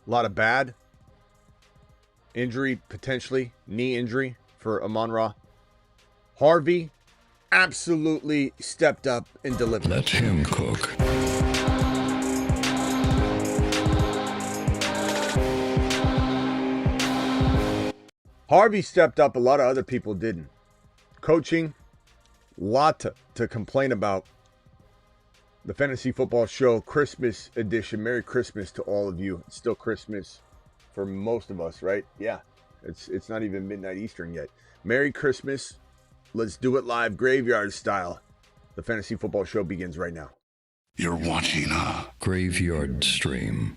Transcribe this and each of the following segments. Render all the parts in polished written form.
A lot of bad. Injury, potentially. Knee injury for Amon-Ra. Harvey absolutely stepped up and delivered. Let him cook. Harvey stepped up. A lot of other people didn't. Coaching, lot to complain about. The Fantasy Football Show Christmas edition. Merry Christmas to all of you. It's still Christmas for most of us, right? Yeah. It's not even midnight Eastern yet. Merry Christmas. Let's do it live, graveyard style. The Fantasy Football Show begins right now. You're watching a graveyard stream.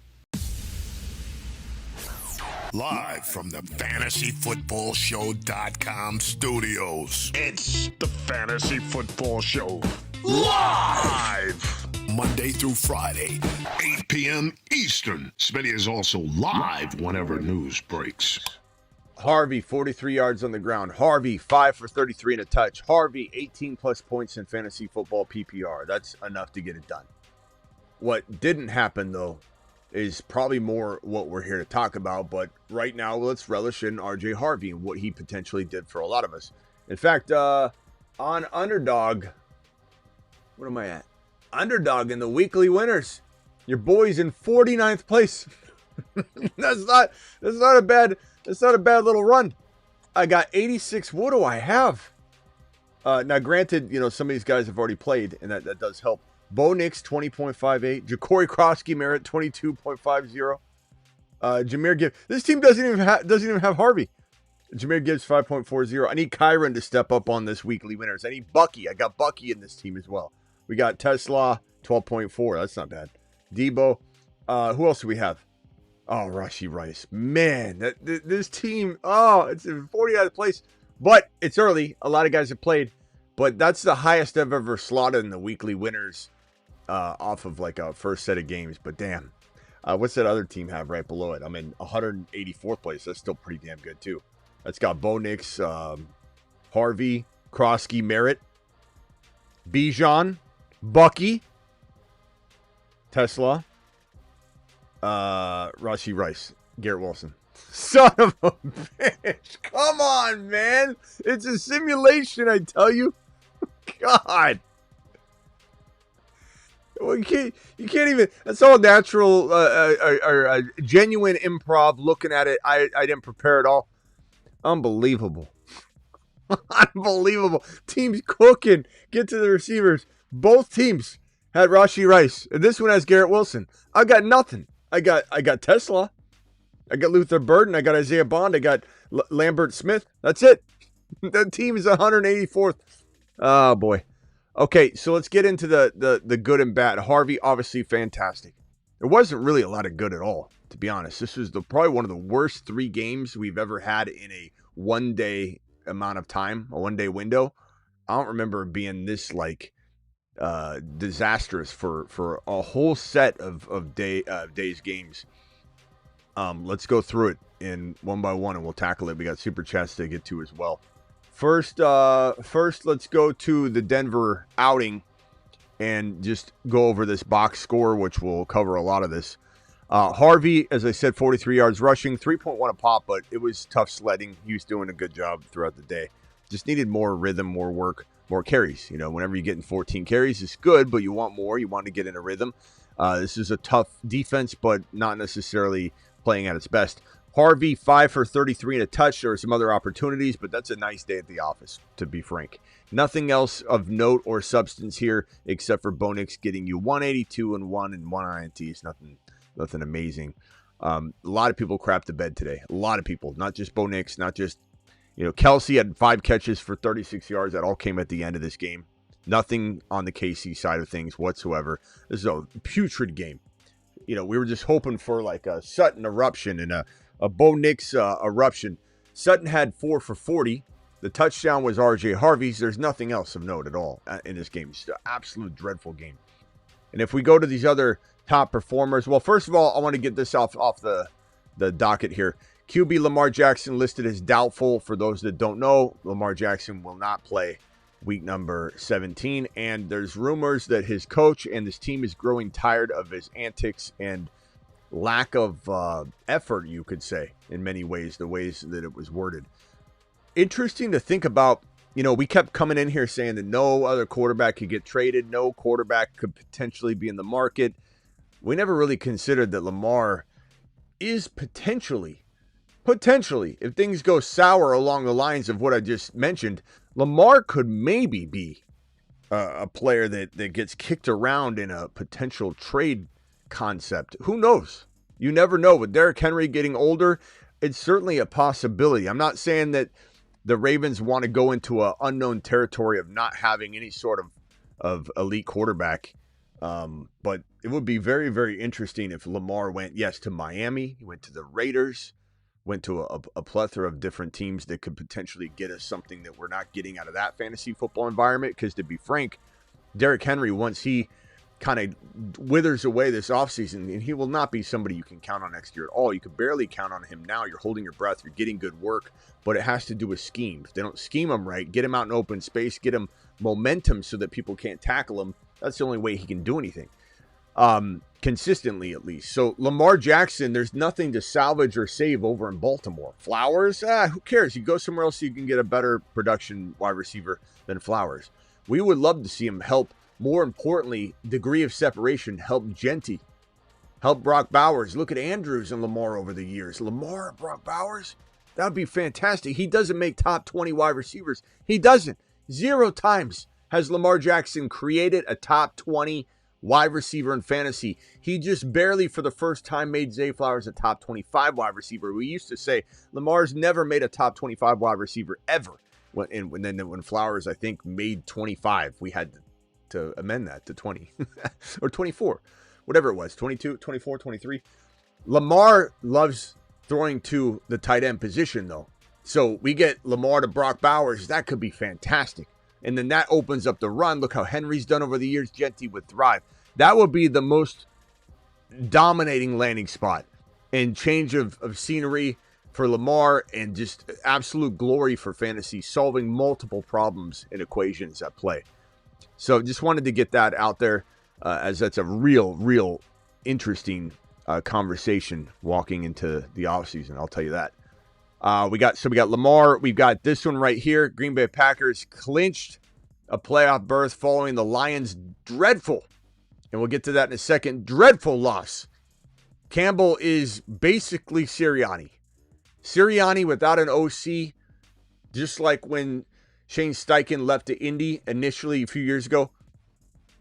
Live from the FantasyFootballShow.com studios. It's the Fantasy Football Show. Live! Monday through Friday, 8 p.m. Eastern. Smitty is also live whenever news breaks. Harvey, 43 yards on the ground. Harvey, 5 for 33 and a touch. Harvey, 18-plus points in fantasy football PPR. That's enough to get it done. What didn't happen, though, is probably more what we're here to talk about. But right now, let's relish in R.J. Harvey and what he potentially did for a lot of us. In fact, on Underdog, what am I at? Underdog in the weekly winners. Your boy's in 49th place. That's not a bad little run. I got 86. What do I have? Now, granted, some of these guys have already played, and that does help. Bo Nix, 20.58. Ja'Cory Krosky Merritt, 22.50. Jahmyr Gibbs. This team doesn't even have Harvey. Jahmyr Gibbs, 5.40. I need Kyron to step up on this weekly winners. I need Bucky. I got Bucky in this team as well. We got Tesla, 12.4. That's not bad. Debo. Who else do we have? Oh, Rashee Rice. Man, this team, it's in 49th place. But it's early. A lot of guys have played. But that's the highest I've ever slotted in the weekly winners off of like a first set of games. But damn, what's that other team have right below it? I'm in 184th place. That's still pretty damn good too. That's got Bo Nix, Harvey, Krosky, Merritt, Bijan, Bucky, Tesla, Rashee Rice, Garrett Wilson. Son of a bitch. Come on, man. It's a simulation, I tell you. God. Well, you can't even, that's all natural or genuine improv looking at it. I didn't prepare at all. Unbelievable. Unbelievable. Teams cooking. Get to the receivers. Both teams had Rashee Rice. And this one has Garrett Wilson. I got nothing. I got Tesla. I got Luther Burden. I got Isaiah Bond. I got Lambert Smith. That's it. That team is 184th. Oh, boy. Okay, so let's get into the good and bad. Harvey, obviously fantastic. There wasn't really a lot of good at all, to be honest. This was probably one of the worst 3 games we've ever had in a one-day amount of time, a one-day window. I don't remember being this, disastrous for a whole set of days games. Let's go through it in one by one, and we'll tackle it. We got super chats to get to as well. First, let's go to the Denver outing and just go over this box score, which will cover a lot of this. Harvey, as I said, 43 yards rushing, 3.1 a pop, but it was tough sledding. He was doing a good job throughout the day. Just needed more rhythm, more work, more carries. Whenever you're getting 14 carries, it's good, but you want more. You want to get in a rhythm. This is a tough defense, but not necessarily playing at its best. Harvey, 5 for 33 and a touch. There were some other opportunities, but that's a nice day at the office, to be frank. Nothing else of note or substance here, except for Bo Nix getting you 182 and 1 INTs. Nothing amazing. A lot of people crapped the bed today. A lot of people, not just Bo Nix, not just, Kelsey had 5 catches for 36 yards. That all came at the end of this game. Nothing on the KC side of things whatsoever. This is a putrid game. We were just hoping for like a Sutton eruption and a Bo Nix eruption. Sutton had 4 for 40. The touchdown was R.J. Harvey's. There's nothing else of note at all in this game. It's an absolute dreadful game. And if we go to these other top performers, well, first of all, I want to get this off the docket here. QB Lamar Jackson listed as doubtful. For those that don't know, Lamar Jackson will not play week number 17. And there's rumors that his coach and this team is growing tired of his antics and lack of effort, you could say, in many ways, the ways that it was worded. Interesting to think about. We kept coming in here saying that no other quarterback could get traded. No quarterback could potentially be in the market. We never really considered that Lamar is potentially, if things go sour along the lines of what I just mentioned, Lamar could maybe be a player that gets kicked around in a potential trade concept. Who knows? You never know. With Derrick Henry getting older, it's certainly a possibility. I'm not saying that the Ravens want to go into an unknown territory of not having any sort of elite quarterback. But it would be very, very interesting if Lamar went, yes, to Miami. He went to the Raiders, went to a plethora of different teams that could potentially get us something that we're not getting out of that fantasy football environment. Because to be frank, Derrick Henry, once he kind of withers away this offseason, and he will not be somebody you can count on next year at all. You can barely count on him now. You're holding your breath. You're getting good work, but it has to do with scheme. If they don't scheme him right, get him out in open space, get him momentum so that people can't tackle him, that's the only way he can do anything. Consistently, at least. So Lamar Jackson, there's nothing to salvage or save over in Baltimore. Flowers, who cares? You go somewhere else, you can get a better production wide receiver than Flowers. We would love to see him help. More importantly, degree of separation, help Genty, help Brock Bowers. Look at Andrews and Lamar over the years. Lamar, Brock Bowers, that would be fantastic. He doesn't make top 20 wide receivers. He doesn't. 0 times has Lamar Jackson created a top 20 wide receiver in fantasy. He just barely, for the first time, made Zay Flowers a top 25 wide receiver. We used to say Lamar's never made a top 25 wide receiver ever. When Flowers, I think, made 25, we had to amend that to 20 or 24, whatever it was, 22, 24, 23. Lamar loves throwing to the tight end position, though. So we get Lamar to Brock Bowers. That could be fantastic. And then that opens up the run. Look how Henry's done over the years. Genty would thrive. That would be the most dominating landing spot and change of scenery for Lamar, and just absolute glory for fantasy, solving multiple problems and equations at play. So just wanted to get that out there, as that's a real interesting conversation walking into the offseason. I'll tell you that. We got Lamar. We've got this one right here. Green Bay Packers clinched a playoff berth following the Lions' dreadful, and we'll get to that in a second, dreadful loss. Campbell is basically Sirianni. Sirianni without an OC, just like when Shane Steichen left to Indy initially a few years ago.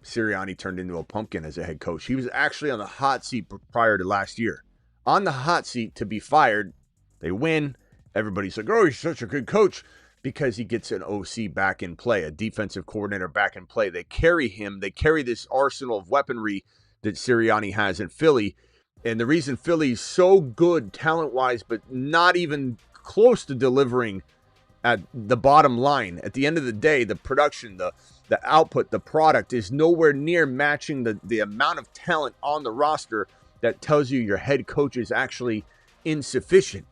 Sirianni turned into a pumpkin as a head coach. He was actually on the hot seat prior to last year. On the hot seat to be fired. They win. Everybody's like, oh, he's such a good coach, because he gets an OC back in play, a defensive coordinator back in play. They carry him. They carry this arsenal of weaponry that Sirianni has in Philly. And the reason Philly's so good talent-wise, but not even close to delivering at the bottom line, at the end of the day, the production, the output, the product is nowhere near matching the amount of talent on the roster that tells you your head coach is actually insufficient.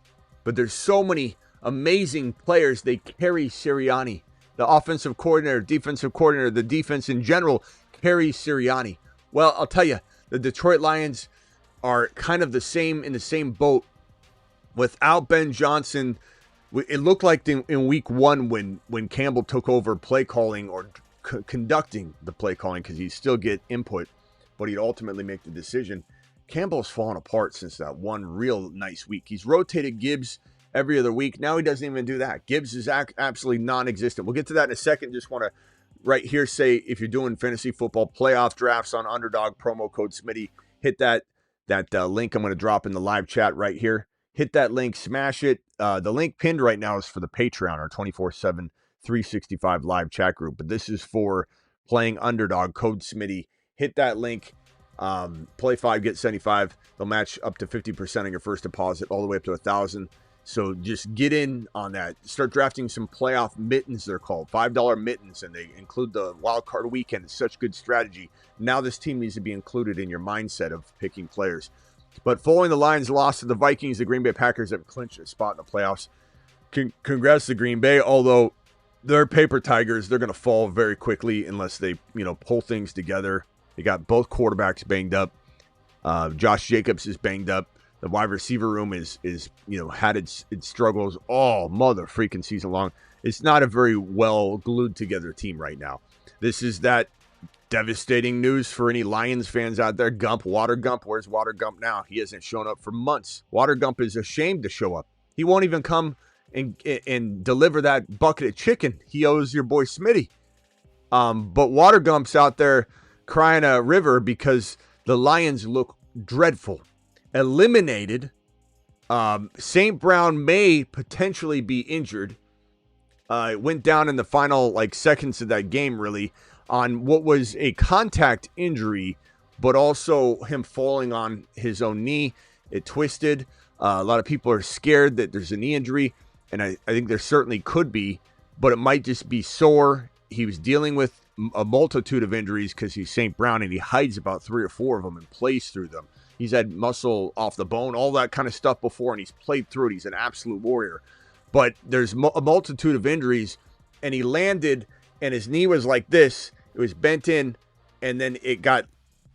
But there's so many amazing players. They carry Sirianni. The offensive coordinator, defensive coordinator, the defense in general carries Sirianni. Well, I'll tell you, the Detroit Lions are kind of in the same boat. Without Ben Johnson, it looked like in week 1 when Campbell took over play calling or conducting the play calling, because he'd still get input, but he'd ultimately make the decision. Campbell's fallen apart since that one real nice week. He's rotated Gibbs every other week. Now he doesn't even do that. Gibbs is absolutely non-existent. We'll get to that in a second. Just want to right here say, if you're doing fantasy football playoff drafts on Underdog, promo code Smitty, hit that link I'm going to drop in the live chat right here. Hit that link, smash it. The link pinned right now is for the Patreon, our 24/7, 365 live chat group. But this is for playing Underdog, code Smitty. Hit that link. Play 5, get 75. They'll match up to 50% on your first deposit, all the way up to 1,000. So just get in on that. Start drafting some playoff mittens, they're called. $5 mittens, and they include the wild card weekend. It's such good strategy. Now this team needs to be included in your mindset of picking players. But following the Lions' loss to the Vikings, the Green Bay Packers have clinched a spot in the playoffs. Congrats to Green Bay, although they're paper tigers. They're going to fall very quickly unless they, pull things together. They got both quarterbacks banged up. Josh Jacobs is banged up. The wide receiver room is had its struggles all mother freaking season long. It's not a very well glued together team right now. This is that devastating news for any Lions fans out there. Water Gump, where's Water Gump now? He hasn't shown up for months. Water Gump is ashamed to show up. He won't even come and deliver that bucket of chicken he owes your boy Smitty. But Water Gump's out there crying a river because the Lions look dreadful. Eliminated. St. Brown may potentially be injured. It went down in the final seconds of that game, really, on what was a contact injury, but also him falling on his own knee. It twisted. A lot of people are scared that there's a knee injury, and I think there certainly could be, but it might just be sore. He was dealing with a multitude of injuries because he's St. Brown, and he hides about 3 or 4 of them and plays through them. He's had muscle off the bone, all that kind of stuff before, and he's played through it. He's an absolute warrior. But there's a multitude of injuries, and he landed, and his knee was like this. It was bent in, and then it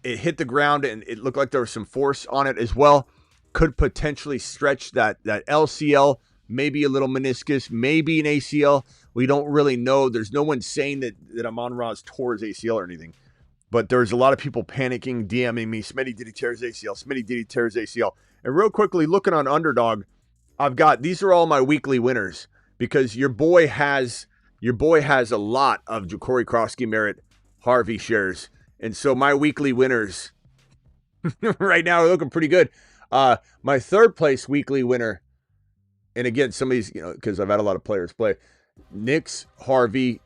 hit the ground, and it looked like there was some force on it as well. Could potentially stretch that LCL, maybe a little meniscus, maybe an ACL. We don't really know. There's no one saying that Amon-Ra's tore his ACL or anything. But there's a lot of people panicking, DMing me, Smitty, did he tear his ACL? Smitty, did he tear his ACL? And real quickly, looking on Underdog, these are all my weekly winners because your boy has a lot of Ja'Cory Krosky-Merritt Harvey shares. And so my weekly winners right now are looking pretty good. My third place weekly winner, and again, some of these, because I've had a lot of players play, Nix, Harvey,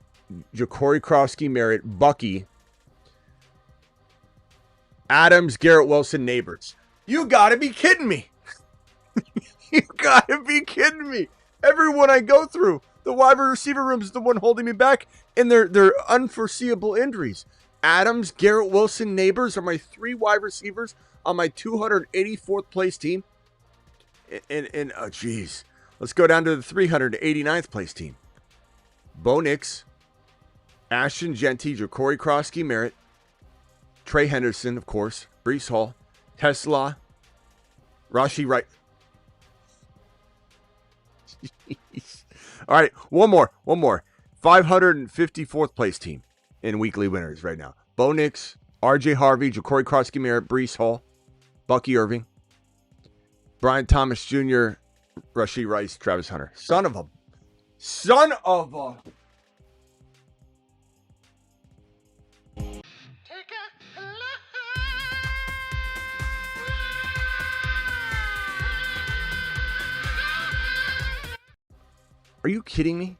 Ja'Cory Krosky-Merritt, Bucky, Adams, Garrett Wilson, Neighbors. You got to be kidding me. You got to be kidding me. Everyone I go through, the wide receiver room is the one holding me back, and they're unforeseeable injuries. Adams, Garrett Wilson, Neighbors are my 3 wide receivers on my 284th place team. And oh, geez. Let's go down to the 389th place team. Bo Nix, Ashton Genty, Ja'Cory Krosky-Merritt, Trey Henderson, of course, Breece Hall, Tesla, Rashi Wright. Jeez. All right, one more. 554th place team in weekly winners right now. Bo Nix, RJ Harvey, Ja'Cory Krosky-Merritt, Breece Hall, Bucky Irving, Brian Thomas Jr., Rashee Rice, Travis Hunter. Son of a. Are you kidding me?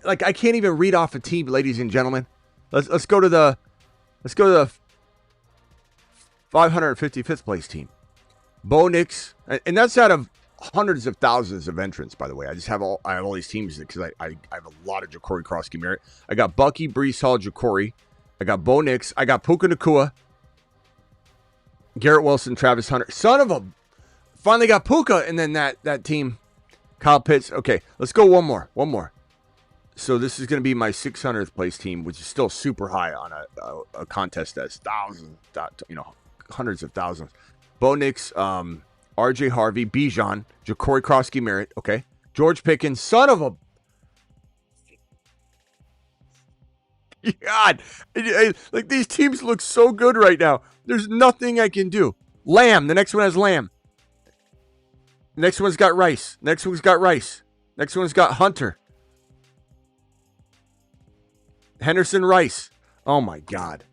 I can't even read off a team, ladies and gentlemen. Let's go to the 555th place team. Bo Nix, and that's out of hundreds of thousands of entrants, by the way. I have all these teams because I have a lot of Ja'Cory Krosky-Merritt. I got Bucky, Breece Hall, Ja'Cory. I got Bo Nix. I got Puka Nacua, Garrett Wilson, Travis Hunter. Son of a. Finally got Puka, and then that team, Kyle Pitts. Okay, let's go one more. So this is going to be my 600th place team, which is still super high on a contest that's thousands, hundreds of thousands. Bo Nix, RJ Harvey, Bijan, Ja'Cory Krosky-Merritt, okay? George Pickens, son of a... God, these teams look so good right now. There's nothing I can do. Lamb, the next one has Lamb. Next one's got Rice. Next one's got Hunter. Henderson, Rice. Oh, my God.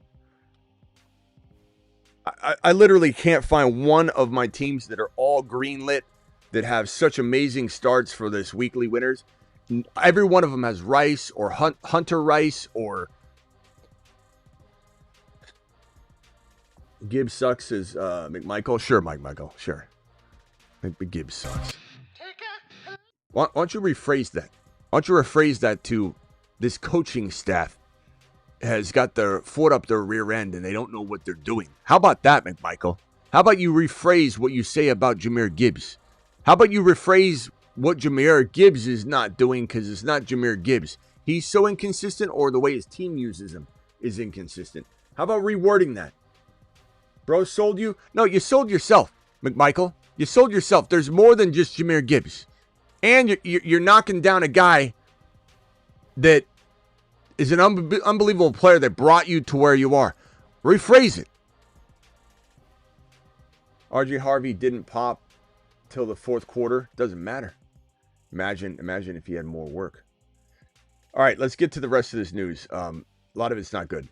I literally can't find one of my teams that are all greenlit that have such amazing starts for this weekly winners. Every one of them has Rice or Hunter Rice or Gibbs sucks is McMichael. Sure, Mike Michael. Sure. Gibbs sucks. Why don't you rephrase that? Why don't you rephrase that to this coaching staff has got their foot up their rear end and they don't know what they're doing. How about that, McMichael? How about you rephrase what you say about Jahmyr Gibbs? How about you rephrase what Jahmyr Gibbs is not doing because it's not Jahmyr Gibbs. He's so inconsistent, or the way his team uses him is inconsistent. How about rewording that? Bro sold you? No, you sold yourself, McMichael. You sold yourself. There's more than just Jahmyr Gibbs. And you're knocking down a guy that is an unbelievable player that brought you to where you are. Rephrase it. RJ Harvey didn't pop till the fourth quarter. Doesn't matter. Imagine if he had more work. All right, let's get to the rest of this news. A lot of it's not good.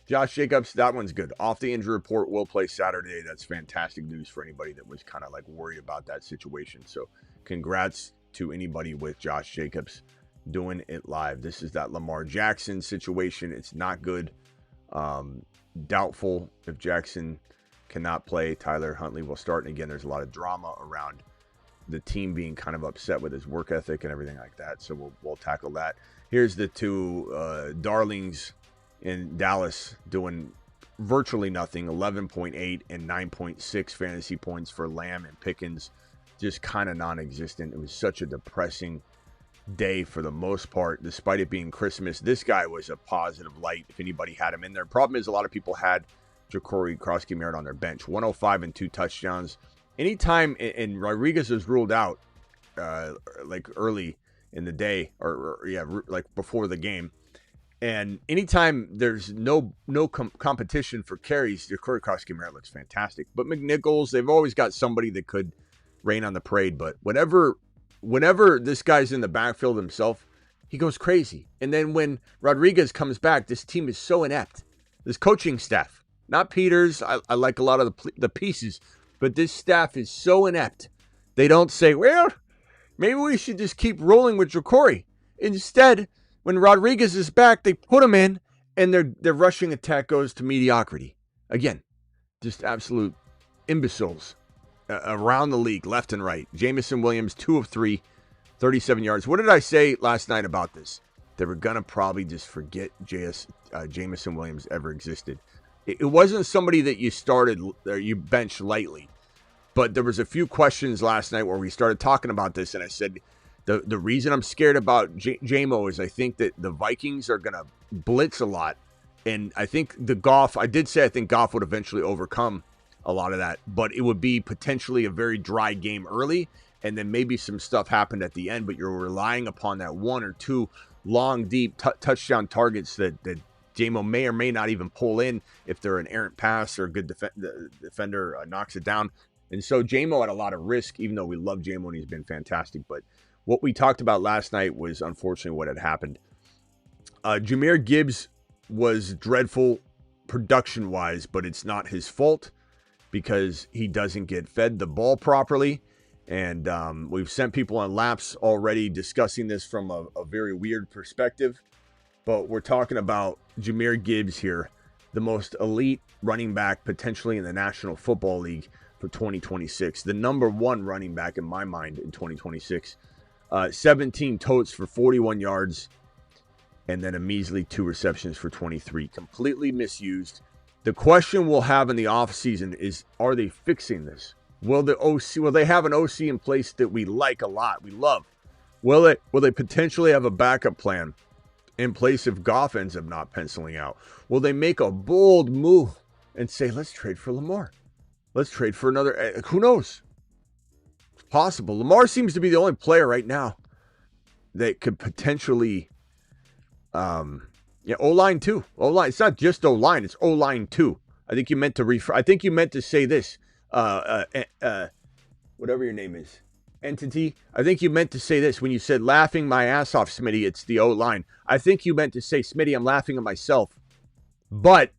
Josh Jacobs, that one's good. Off the injury report, will play Saturday. That's fantastic news for anybody that was kind of like worried about that situation. So congrats to anybody with Josh Jacobs doing it live. This is that Lamar Jackson situation. It's not good. Doubtful if Jackson cannot play. Tyler Huntley will start. And again, there's a lot of drama around the team being kind of upset with his work ethic and everything like that. So we'll tackle that. Here's the two darlings in Dallas doing virtually nothing. 11.8 and 9.6 fantasy points for Lamb and Pickens. Just kind of non-existent. It was such a depressing day for the most part, despite it being Christmas. This guy was a positive light if anybody had him in there. Problem is, a lot of people had Ja'Cory Krosky-Merritt on their bench. 105 and 2 touchdowns. Anytime, and Rodriguez was ruled out like early in the day, or like before the game. And anytime there's no competition for carries, Ja'Cory Krosky-Merritt looks fantastic. But McNichols, they've always got somebody that could rain on the parade. But whenever this guy's in the backfield himself, he goes crazy. And then when Rodriguez comes back, this team is so inept. This coaching staff, not Peters, I like a lot of the pieces, but this staff is so inept. They don't say, well, maybe we should just keep rolling with Ja'Cory. Instead, when Rodriguez is back, they put him in, and their rushing attack goes to mediocrity. Again, just absolute imbeciles around the league, left and right. Jamison Williams, 2 of 3, 37 yards. What did I say last night about this? They were going to probably just forget Jamison Williams ever existed. It wasn't somebody that you started or you benched lightly. But there was a few questions last night where we started talking about this, and I said, the reason I'm scared about Jamo is I think that the Vikings are going to blitz a lot. And I think I did say I think Goff would eventually overcome a lot of that. But it would be potentially a very dry game early, and then maybe some stuff happened at the end. But you're relying upon that 1 or 2 long, deep touchdown targets that Jamo may or may not even pull in if they're an errant pass or a good defender knocks it down. And so Jamo had a lot of risk, even though we love Jamo and he's been fantastic. But what we talked about last night was unfortunately what had happened. Jahmyr Gibbs was dreadful production-wise, but it's not his fault because he doesn't get fed the ball properly. And we've sent people on laps already discussing this from a very weird perspective. But we're talking about Jahmyr Gibbs here, the most elite running back potentially in the National Football League for 2026. The number 1 running back in my mind in 2026. 17 totes for 41 yards and then a measly 2 receptions for 23. Completely misused. The question we'll have in the offseason is, are they fixing this? Will they have an OC in place that we like a lot, we love? Will they potentially have a backup plan in place if Goff ends up not penciling out? Will they make a bold move and say, let's trade for Lamar? Let's trade for another. Who knows? It's possible. Lamar seems to be the only player right now that could potentially, O-line too. O-line. It's not just O-line. It's O-line too. I think you meant to say this. Whatever your name is. Entity. I think you meant to say this when you said laughing my ass off, Smitty. It's the O-line. I think you meant to say, Smitty, I'm laughing at myself. But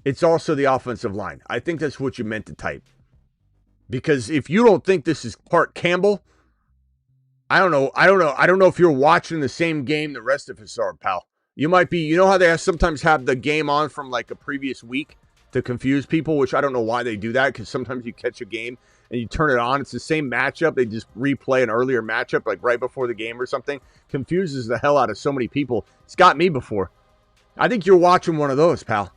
it's also the offensive line. I think that's what you meant to type. Because if you don't think this is part Campbell, I don't know. I don't know if you're watching the same game the rest of us are, pal. You might be. You know how they sometimes have the game on from like a previous week to confuse people, which I don't know why they do that, because sometimes you catch a game and you turn it on. It's the same matchup. They just replay an earlier matchup like right before the game or something. Confuses the hell out of so many people. It's got me before. I think you're watching one of those, pal.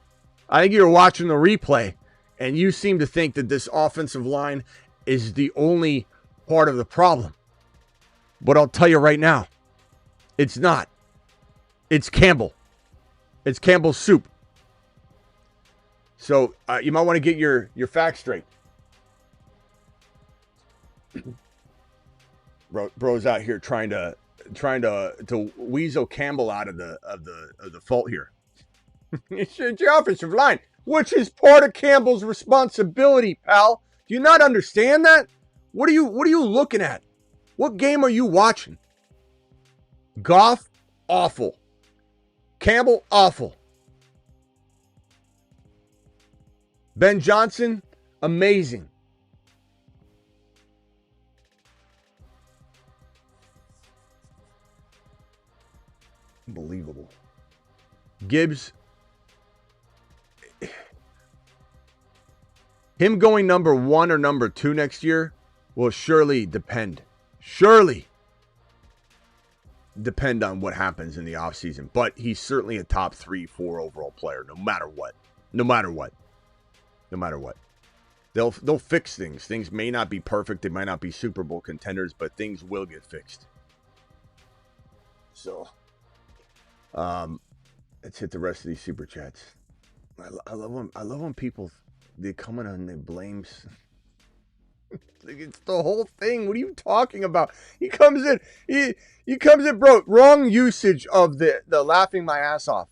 I think you're watching the replay, and you seem to think that this offensive line is the only part of the problem. But I'll tell you right now, it's not. It's Campbell. It's Campbell's soup. So you might want to get your facts straight. Bro's out here trying to weasel Campbell out of the fault here. It's your offensive line, which is part of Campbell's responsibility, pal. Do you not understand that? What are you looking at? What game are you watching? Goff, awful. Campbell, awful. Ben Johnson, amazing. Unbelievable. Gibbs, him going number 1 or number 2 next year will surely depend on what happens in the offseason. But he's certainly a top 3, 4 overall player, no matter what. They'll fix things. Things may not be perfect. They might not be Super Bowl contenders, but things will get fixed. So, let's hit the rest of these super chats. I love when people, they come in and they blame. It's the whole thing. What are you talking about? He comes in, bro. Wrong usage of the laughing my ass off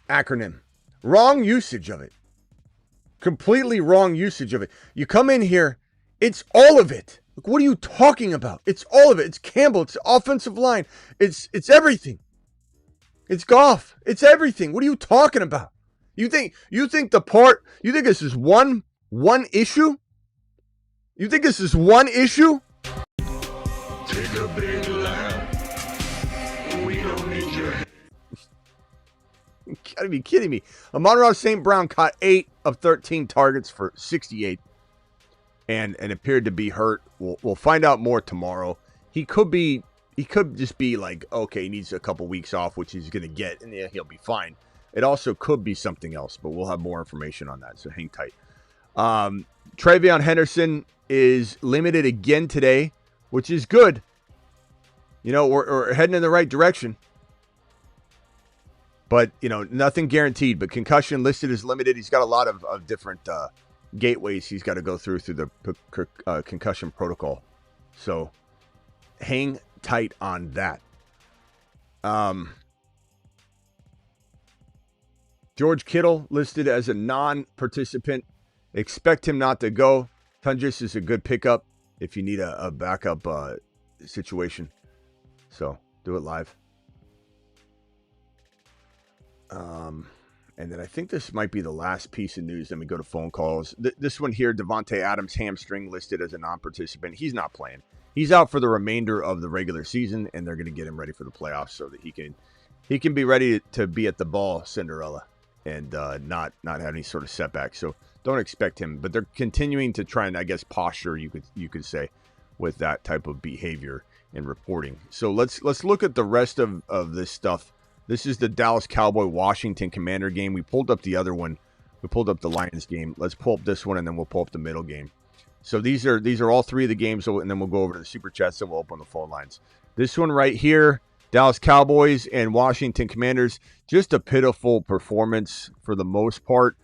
acronym. Wrong usage of it. Completely wrong usage of it. You come in here, it's all of it. Look, what are you talking about? It's all of it. It's Campbell. It's offensive line. It's everything. It's Goff. It's everything. What are you talking about? You think this is one issue? You think this is one issue? Take a big laugh. We don't need your help. You gotta be kidding me. Amon-Ra St. Brown caught 8 of 13 targets for 68 and appeared to be hurt. We'll find out more tomorrow. He could just be like, okay, he needs a couple weeks off, which he's going to get, and yeah, he'll be fine. It also could be something else, but we'll have more information on that, so hang tight. Travion Henderson is limited again today, which is good. You know, we're heading in the right direction. But, you know, nothing guaranteed. But concussion listed as limited. He's got a lot of different gateways he's got to go through the concussion protocol. So hang tight on that. George Kittle listed as a non-participant. Expect him not to go. Tundris is a good pickup if you need a backup situation. So do it live. And then I think this might be the last piece of news. Then we go to phone calls. This one here, Devontae Adams hamstring listed as a non-participant. He's not playing. He's out for the remainder of the regular season, and they're going to get him ready for the playoffs so that he can be ready to be at the ball Cinderella and not have any sort of setback. So don't expect him. But they're continuing to try and, I guess, posture, you could say, with that type of behavior and reporting. So let's look at the rest of this stuff. This is the Dallas Cowboy-Washington Commander game. We pulled up the other one. We pulled up the Lions game. Let's pull up this one, and then we'll pull up the middle game. So these are all three of the games, and then we'll go over to the Super Chats, and we'll open the phone lines. This one right here, Dallas Cowboys and Washington Commanders, just a pitiful performance for the most part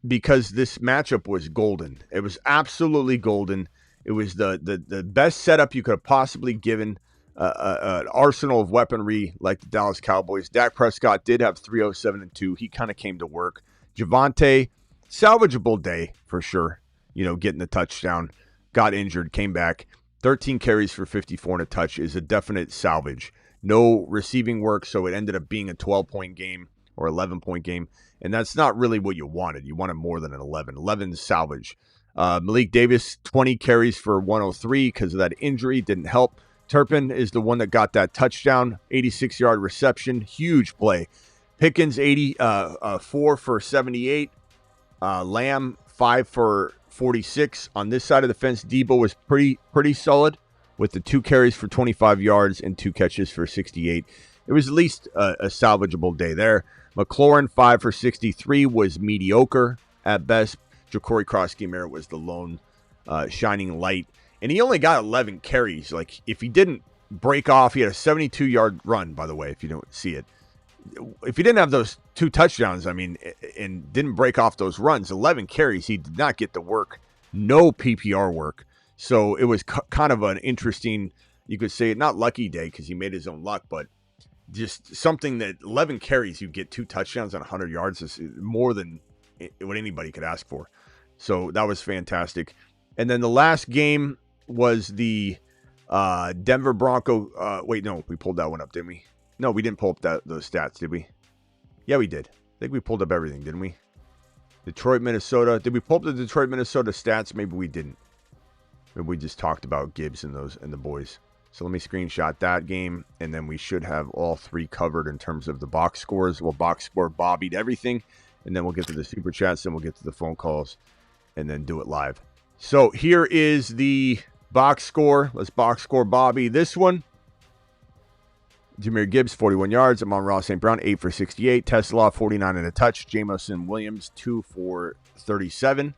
because this matchup was golden. It was absolutely golden. It was the best setup you could have possibly given an arsenal of weaponry like the Dallas Cowboys. Dak Prescott did have 307-2. He kind of came to work. Javonte, salvageable day for sure. You know, getting the touchdown, got injured, came back. 13 carries for 54 and a touch is a definite salvage. No receiving work, so it ended up being a 12-point game or 11-point game, and that's not really what you wanted. You wanted more than an 11. 11 is salvage. Malik Davis, 20 carries for 103 because of that injury. Didn't help. Turpin is the one that got that touchdown, 86-yard reception, huge play. Pickens, 4 for 78. Lamb, 5 for 46. On this side of the fence, Debo was pretty solid with the 2 carries for 25 yards and 2 catches for 68. It was at least a salvageable day there. McLaurin, 5 for 63, was mediocre at best. Ja'Cory Cross-Merritt was the lone shining light. And he only got 11 carries. Like, if he didn't break off, he had a 72-yard run, by the way, if you don't see it. if he didn't have those 2 touchdowns, I mean, and didn't break off those runs, 11 carries, he did not get the work, no PPR work. So it was kind of an interesting, you could say, not lucky day because he made his own luck, but just something that 11 carries, you get 2 touchdowns and 100 yards is more than what anybody could ask for. So that was fantastic. And then the last game was the Denver Bronco. Wait, no, we pulled that one up, didn't we? No, we didn't pull up those stats, did we? Yeah, we did. I think we pulled up everything, didn't we? Detroit, Minnesota. Did we pull up the Detroit, Minnesota stats? Maybe we didn't. Maybe we just talked about Gibbs and the boys. So let me screenshot that game, and then we should have all 3 covered in terms of the box scores. We'll box score Bobbied everything, and then we'll get to the super chats, then we'll get to the phone calls, and then do it live. So here is the box score. Let's box score Bobby. This one, Jahmyr Gibbs, 41 yards. Amon-Ra St. Brown, 8 for 68. Tesla, 49 and a touch. Jamison Williams, 2 for 37.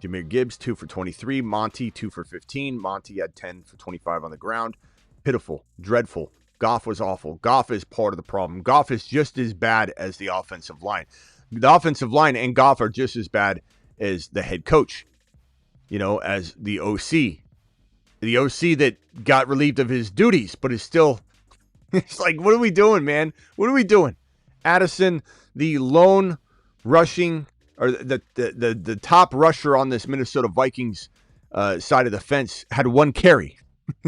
Jahmyr Gibbs, 2 for 23. Monty, 2 for 15. Monty had 10 for 25 on the ground. Pitiful. Dreadful. Goff was awful. Goff is part of the problem. Goff is just as bad as the offensive line. The offensive line and Goff are just as bad as the head coach, as the OC. The OC that got relieved of his duties, but is still... It's like, what are we doing, man? What are we doing? Addison, the lone rushing, or the top rusher on this Minnesota Vikings side of the fence, had 1 carry,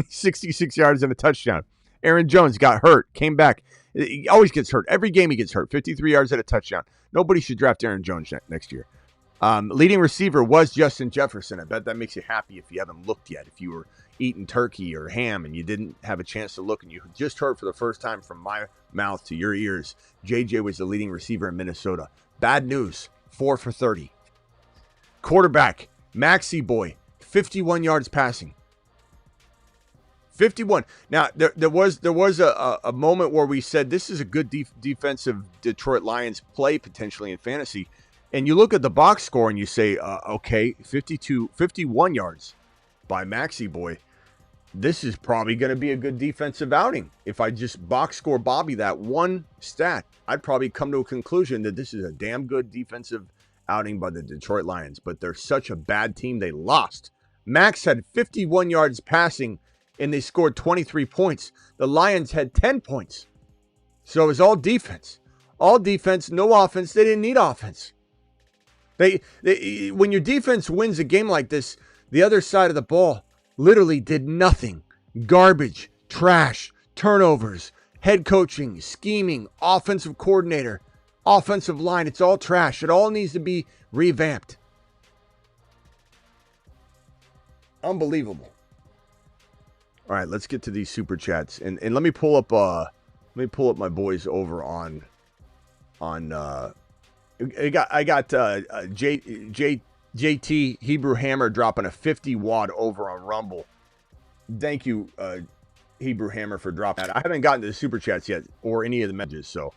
66 yards and a touchdown. Aaron Jones got hurt, came back. He always gets hurt. Every game he gets hurt. 53 yards and a touchdown. Nobody should draft Aaron Jones next year. Leading receiver was Justin Jefferson. I bet that makes you happy if you haven't looked yet. If you were eating turkey or ham and you didn't have a chance to look and you just heard for the first time from my mouth to your ears, JJ was the leading receiver in Minnesota. Bad news, 4 for 30. Quarterback, Maxi Boy, 51 yards passing. 51. Now, there was a moment where we said this is a good defensive Detroit Lions play potentially in fantasy. And you look at the box score and you say, okay, 51 yards by Maxi Boy. This is probably going to be a good defensive outing. If I just box score Bobby that one stat, I'd probably come to a conclusion that this is a damn good defensive outing by the Detroit Lions. But they're such a bad team, they lost. Max had 51 yards passing, and they scored 23 points. The Lions had 10 points. So it was all defense. All defense, no offense. They didn't need offense. When your defense wins a game like this, the other side of the ball literally did nothing. Garbage, trash, turnovers, head coaching, scheming, offensive coordinator, offensive line. It's all trash. It all needs to be revamped. Unbelievable. All right, let's get to these super chats. And let me pull up my boys over on I got JT Hebrew Hammer dropping a 50 watt over on Rumble. Thank you, Hebrew Hammer, for dropping that. I haven't gotten to the super chats yet or any of the messages, so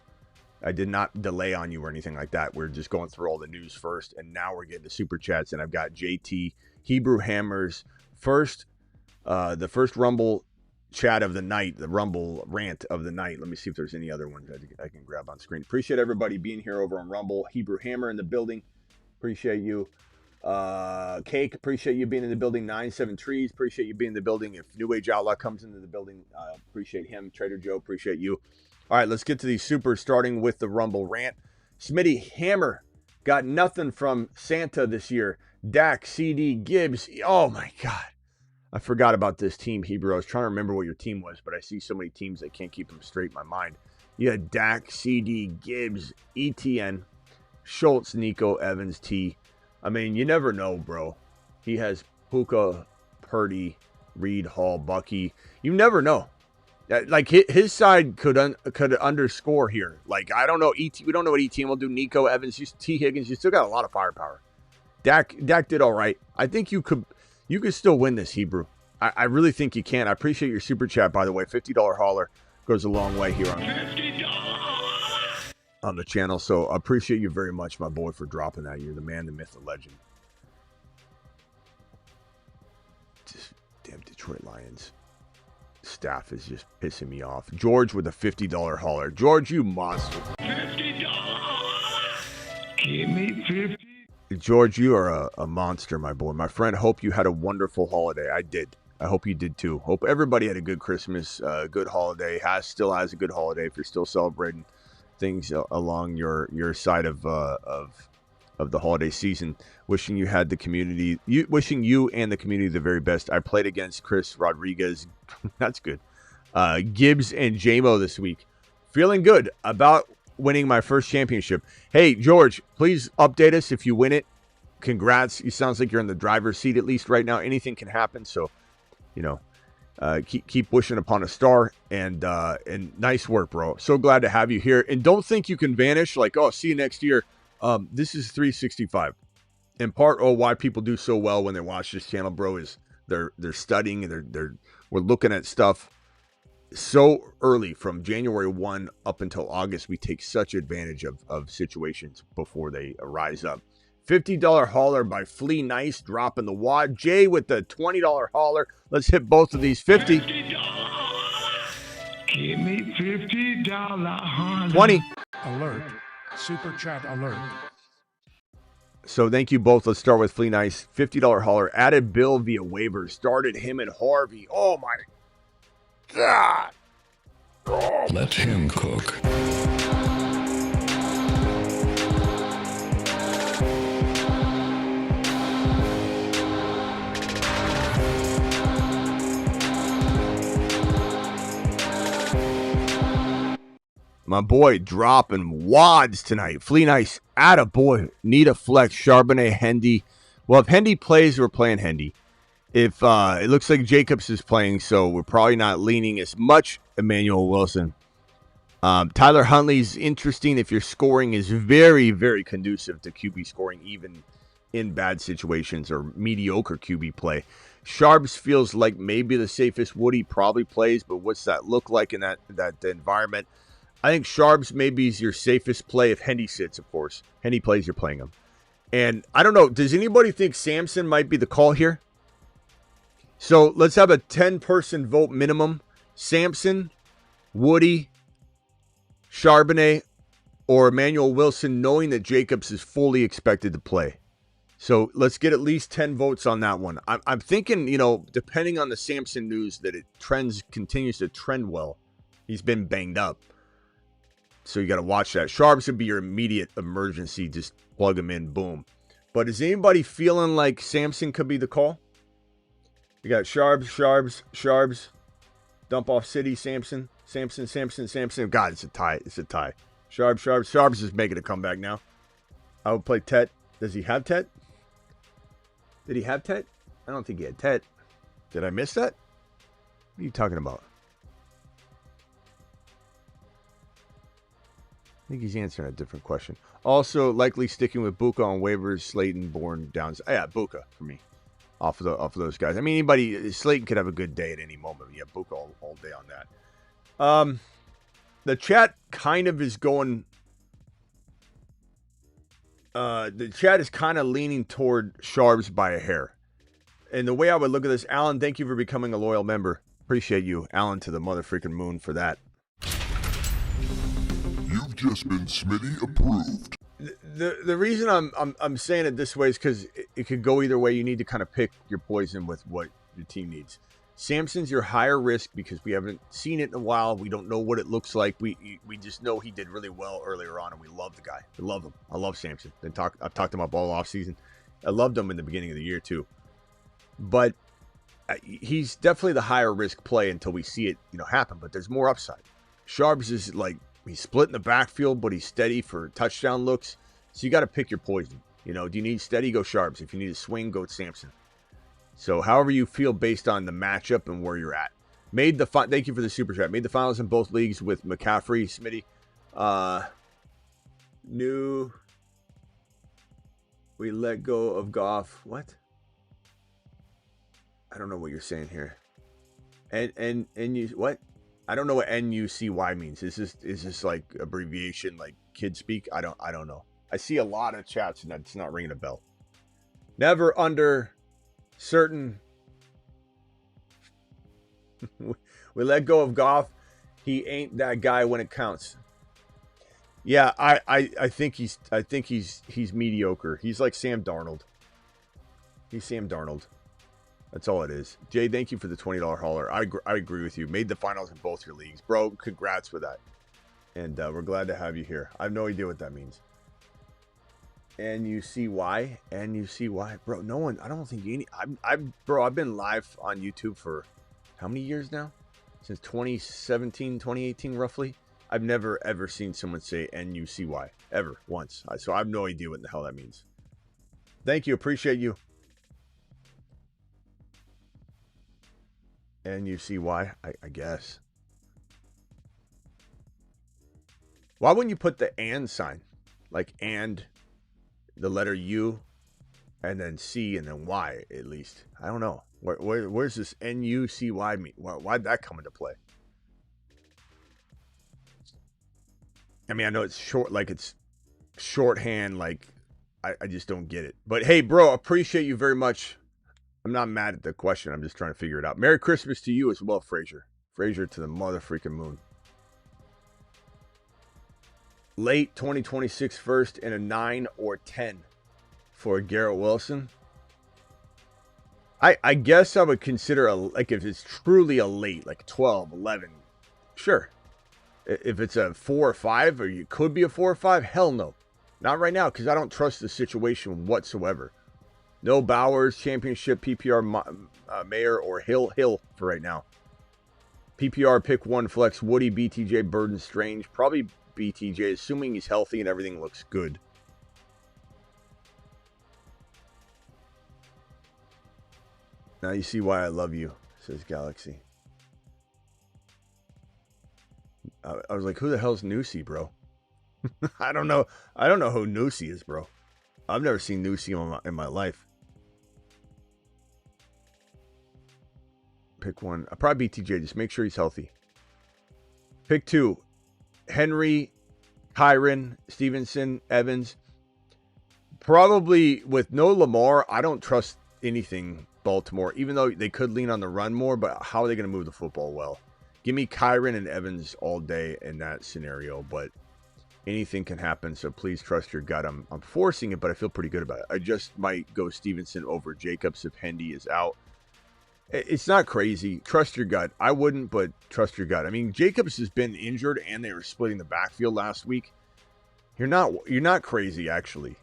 I did not delay on you or anything like that. We're just going through all the news first, and now we're getting the super chats, and I've got JT Hebrew Hammer's the first Rumble chat of the night, the Rumble rant of the night. Let me see if there's any other ones I can grab on screen. Appreciate everybody being here over on Rumble. Hebrew Hammer in the building. Appreciate you. Cake, appreciate you being in the building. 97 Trees, appreciate you being in the building. If New Age Outlaw comes into the building, appreciate him. Trader Joe, appreciate you. All right, let's get to these supers, starting with the Rumble rant. Smitty Hammer got nothing from Santa this year. Dak, CD, Gibbs. Oh my God. I forgot about this team, Hebrew. I was trying to remember what your team was, but I see so many teams I can't keep them straight in my mind. You had Dak, CD, Gibbs, ETN, Schultz, Nico, Evans, T. I mean, you never know, bro. He has Puka, Purdy, Reed, Hall, Bucky. You never know. Like, his side could underscore here. Like, I don't know. We don't know what ETN will do. Nico, Evans, T. Higgins. You still got a lot of firepower. Dak did all right. I think you could still win this, Hebrew. I really think you can. I appreciate your super chat, by the way. $50 hauler goes a long way here on the channel. So I appreciate you very much, my boy, for dropping that. You're the man, the myth, the legend. Just damn Detroit Lions. staff is just pissing me off. George with a $50 hauler. George, you monster. $50. Give me 50. George, you are a monster, my boy. My friend, hope you had a wonderful holiday. I did. I hope you did too. Hope everybody had a good Christmas, good holiday. Still has a good holiday if you're still celebrating things along your side of the holiday season. Wishing you had the community, wishing you and the community the very best. I played against Chris Rodriguez. That's good. Gibbs and JMO this week. Feeling good about winning my first championship. Hey, George, please update us if you win it. Congrats. It sounds like you're in the driver's seat at least right now. Anything can happen. So, keep wishing upon a star, and nice work, bro. So glad to have you here. And don't think you can vanish like, oh, see you next year. This is 365. In part, why people do so well when they watch this channel, bro, is they're studying and we're looking at stuff so early from January 1 up until August. We take such advantage of situations before they rise up. $50 hauler by Flea Nice, dropping the wad. Jay with the $20 hauler. Let's hit both of these. $50. Give me $50. 20. Alert. Super chat alert. So thank you both. Let's start with Flea Nice. $50 hauler. Added Bill via waivers. Started him and Harvey. Oh my God. Let him cook. My boy dropping wads tonight. Flea Nice. Attaboy. Need a flex. Charbonnet, Hendy. Well, if Hendy plays, we're playing Hendy. If it looks like Jacobs is playing, so we're probably not leaning as much Emmanuel Wilson. Tyler Huntley's interesting if your scoring is very, very conducive to QB scoring, even in bad situations or mediocre QB play. Sharps feels like maybe the safest. Woody probably plays, but what's that look like in that environment? I think Sharps maybe is your safest play if Hendy sits, of course. Hendy plays, you're playing him. And I don't know, does anybody think Samson might be the call here? So let's have a 10-person vote minimum. Samson, Woody, Charbonnet, or Emmanuel Wilson, knowing that Jacobs is fully expected to play. So let's get at least 10 votes on that one. I'm thinking, depending on the Samson news, that it continues to trend well. He's been banged up. So you got to watch that. Sharps would be your immediate emergency. Just plug him in. Boom. But is anybody feeling like Samson could be the call? You got Sharps. Dump off City, Samson. God, it's a tie. Sharps is making a comeback now. I would play Tet. Does he have Tet? Did he have Tet? I don't think he had Tet. Did I miss that? What are you talking about? I think he's answering a different question. Also, likely sticking with Buka on waivers. Slayton, Bourne, Downs. Yeah, Buka for me. Off of those guys. I mean, Slayton could have a good day at any moment. Yeah, Buka all day on that. The chat kind of is going. The chat is kind of leaning toward Sharps by a hair. And the way I would look at this, Alan, thank you for becoming a loyal member. Appreciate you, Alan, to the motherfreaking moon for that. You've just been Smitty approved. The reason I'm saying it this way is because it could go either way. You need to kind of pick your poison with what your team needs. Samson's your higher risk because we haven't seen it in a while. We don't know what it looks like. We just know he did really well earlier on, and we love the guy. We love him. I love Samson. I've talked him up all offseason. I loved him in the beginning of the year too. But he's definitely the higher risk play until we see it happen. But there's more upside. Sharps is like, he's split in the backfield, but he's steady for touchdown looks. So you got to pick your poison. Do you need steady? Go Sharps. If you need a swing, go Samson. So however you feel based on the matchup and where you're at. Thank you for the super chat. Made the finals in both leagues with McCaffrey, Smitty. We let go of Goff. What? I don't know what you're saying here. And you what? I don't know what NUCY means. Is this like abbreviation, like kid speak? I don't know. I see a lot of chats and that's not ringing a bell. Never under certain We let go of Goff. He ain't that guy when it counts. Yeah, I think he's mediocre. He's like Sam Darnold. He's Sam Darnold. That's all it is. Jay, thank you for the $20 hauler. I agree with you. Made the finals in both your leagues. Bro, congrats with that. And we're glad to have you here. I have no idea what that means. N-U-C-Y. N-U-C-Y. Bro, no one, I don't think any, bro, I've been live on YouTube for how many years now? Since 2017, 2018, roughly. I've never, ever seen someone say N-U-C-Y. Ever. Once. So I have no idea what the hell that means. Thank you. Appreciate you. N-U-C-Y, I guess. Why wouldn't you put the and sign? Like and, the letter U, and then C, and then Y, at least. I don't know. Where's this N-U-C-Y mean? Why'd that come into play? I mean, I know it's short, like it's shorthand, like I just don't get it. But hey, bro, appreciate you very much. I'm not mad at the question. I'm just trying to figure it out. Merry Christmas to you as well, Frazier. Frazier to the mother freaking moon. Late 2026 first and a 9 or 10 for Garrett Wilson. I guess I would consider like if it's truly a late, like 12, 11, sure. If it's a 4 or 5, or you could be a 4 or 5, hell no. Not right now, because I don't trust the situation whatsoever. No Bowers, championship, PPR, Mayer, or Hill for right now. PPR, pick 1, flex, Woody, BTJ, Burden, Strange. Probably BTJ, assuming he's healthy and everything looks good. Now you see why I love you, says Galaxy. I was like, who the hell's Nusi, bro? I don't know. I don't know who Nusi is, bro. I've never seen Nusi in my life. Pick 1. Probably BTJ. Just make sure he's healthy. Pick 2. Henry, Kyron, Stevenson, Evans. Probably with no Lamar, I don't trust anything Baltimore, even though they could lean on the run more, but how are they going to move the football well? Give me Kyron and Evans all day in that scenario, but anything can happen, so please trust your gut. I'm forcing it, but I feel pretty good about it. I just might go Stevenson over Jacobs if Hendy is out. It's not crazy. Trust your gut. I wouldn't, but trust your gut. I mean, Jacobs has been injured, and they were splitting the backfield last week. You're not crazy, actually.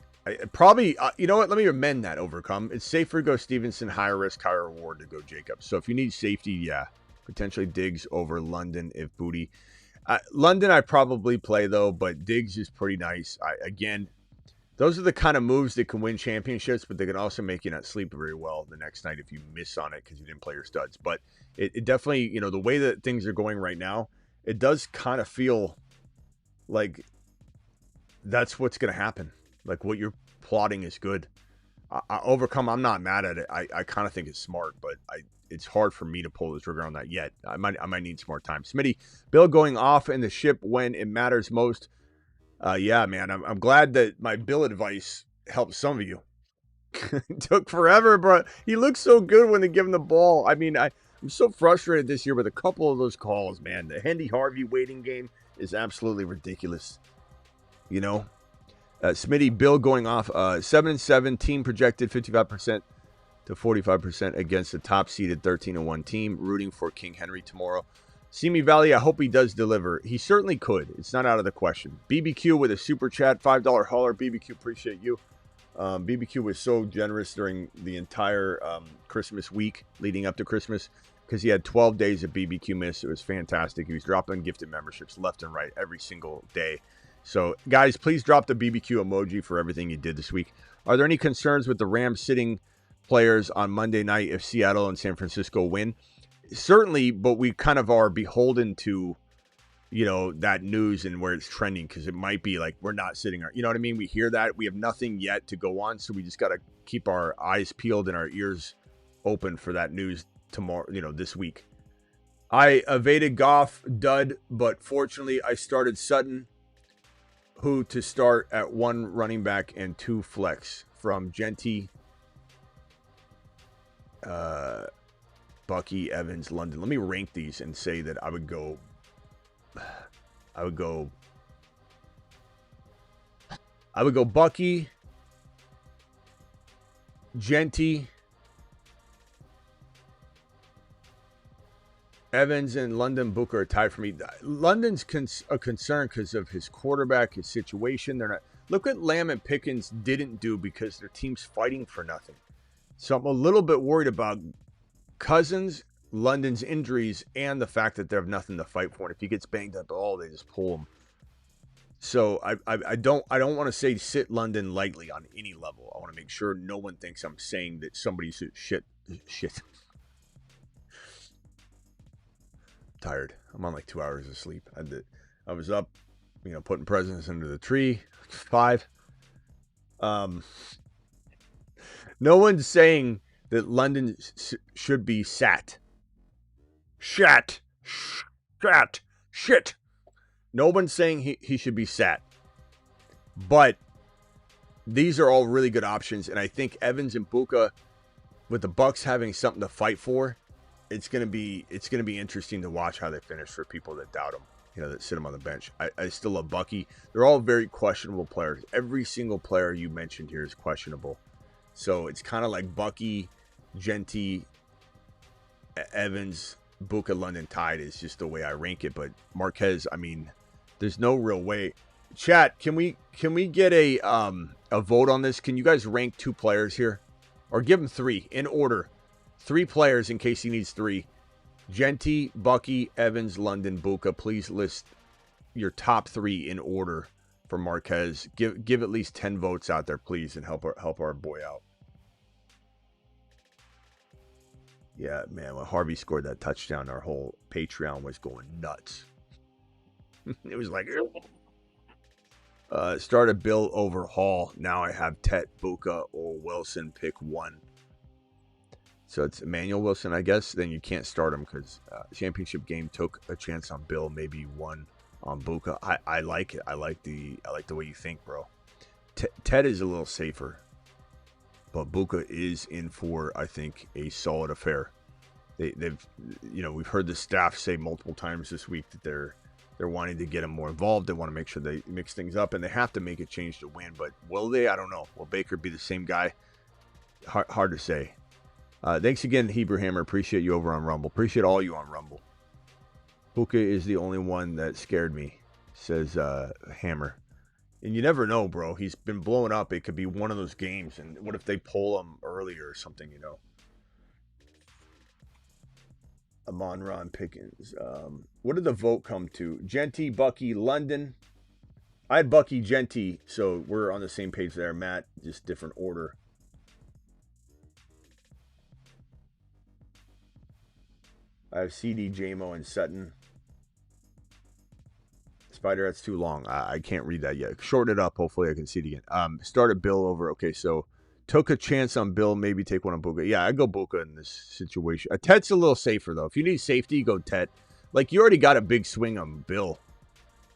Probably, you know what? Let me amend that, Overcome. It's safer to go Stevenson, higher risk, higher reward to go Jacobs. So if you need safety, yeah. Potentially Diggs over London if Booty. London I probably play, though, but Diggs is pretty nice. Again, those are the kind of moves that can win championships, but they can also make you not sleep very well the next night if you miss on it because you didn't play your studs. But it definitely, you know, the way that things are going right now, it does kind of feel like that's what's going to happen. Like what you're plotting is good. Overcome, I'm not mad at it. I kind of think it's smart, but it's hard for me to pull the trigger on that yet. I might need some more time. Smitty, Bill going off in the ship when it matters most. Yeah, man, I'm glad that my Bill advice helped some of you. It took forever, bro. He looks so good when they give him the ball. I mean, I'm so frustrated this year with a couple of those calls, man. The Hendy Harvey waiting game is absolutely ridiculous. You know? Smitty, Bill going off 7-7, team projected 55% to 45% against the top-seeded 13-1 team, rooting for King Henry tomorrow. Simi Valley, I hope he does deliver. He certainly could. It's not out of the question. BBQ with a super chat, $5 hauler. BBQ, appreciate you. BBQ was so generous during the entire Christmas week leading up to Christmas because he had 12 days of BBQ miss. It was fantastic. He was dropping gifted memberships left and right every single day. So, guys, please drop the BBQ emoji for everything you did this week. Are there any concerns with the Rams sitting players on Monday night if Seattle and San Francisco win? Certainly, but we kind of are beholden to, you know, that news and where it's trending because it might be like we're not sitting our, you know what I mean? We hear that. We have nothing yet to go on, so we just got to keep our eyes peeled and our ears open for that news tomorrow, you know, this week. I evaded Goff, dud, but fortunately I started Sutton, who to start at 1 running back and 2 flex from Genty. Bucky, Evans, London. Let me rank these and say that I would go Bucky, Genty, Evans, and London. Booker are tied for me. London's a concern because of his quarterback, his situation. They're not. Look what Lamb and Pickens didn't do because their team's fighting for nothing. So I'm a little bit worried about Cousins, London's injuries, and the fact that they have nothing to fight for. And if he gets banged up at all, they just pull him. So I don't want to say sit London lightly on any level. I want to make sure no one thinks I'm saying that somebody's shit. Tired. I'm on like 2 hours of sleep. I was up, putting presents under the tree. 5. No one's saying that London should be sat. Shit. No one's saying he should be sat. But these are all really good options, and I think Evans and Buka, with the Bucs having something to fight for, it's gonna be interesting to watch how they finish for people that doubt them. That sit him on the bench. I still love Bucky. They're all very questionable players. Every single player you mentioned here is questionable. So it's kind of like Bucky, Genty, Evans, Buka, London tied is just the way I rank it. But Marquez, there's no real way. Chat, can we get a vote on this? Can you guys rank 2 players here? Or give them 3 in order. 3 players in case he needs 3. Genty, Bucky, Evans, London, Buka. Please list your top 3 in order for Marquez. Give at least 10 votes out there, please, and help our boy out. Yeah, man, when Harvey scored that touchdown, our whole Patreon was going nuts. It was like, started Bill over Hall. Now I have Tet, Buka, or Wilson. Pick 1. So it's Emmanuel Wilson, I guess. Then you can't start him because championship game took a chance on Bill, maybe 1 on Buka. I like it. I like the way you think, bro. Ted is a little safer, but Buka is in for, I think, a solid affair. They've we've heard the staff say multiple times this week that they're wanting to get him more involved. They want to make sure they mix things up, and they have to make a change to win. But will they? I don't know. Will Baker be the same guy? Hard to say. Thanks again, Hebrew Hammer. Appreciate you over on Rumble. Appreciate all you on Rumble. Buka is the only one that scared me, says Hammer. And you never know, bro. He's been blowing up. It could be one of those games. And what if they pull him earlier or something, Amon-Ra Pickens. What did the vote come to? Genty, Bucky, London. I had Bucky, Genty, so we're on the same page there. Matt, just different order. I have CD, JMO, and Sutton. Spider, that's too long. I can't read that yet. Shorten it up. Hopefully I can see it again. Started Bill over. Okay, so took a chance on Bill. Maybe take one on Buka. Yeah, I go Buka in this situation. Tet's a little safer, though. If you need safety, go Tet. Like, you already got a big swing on Bill.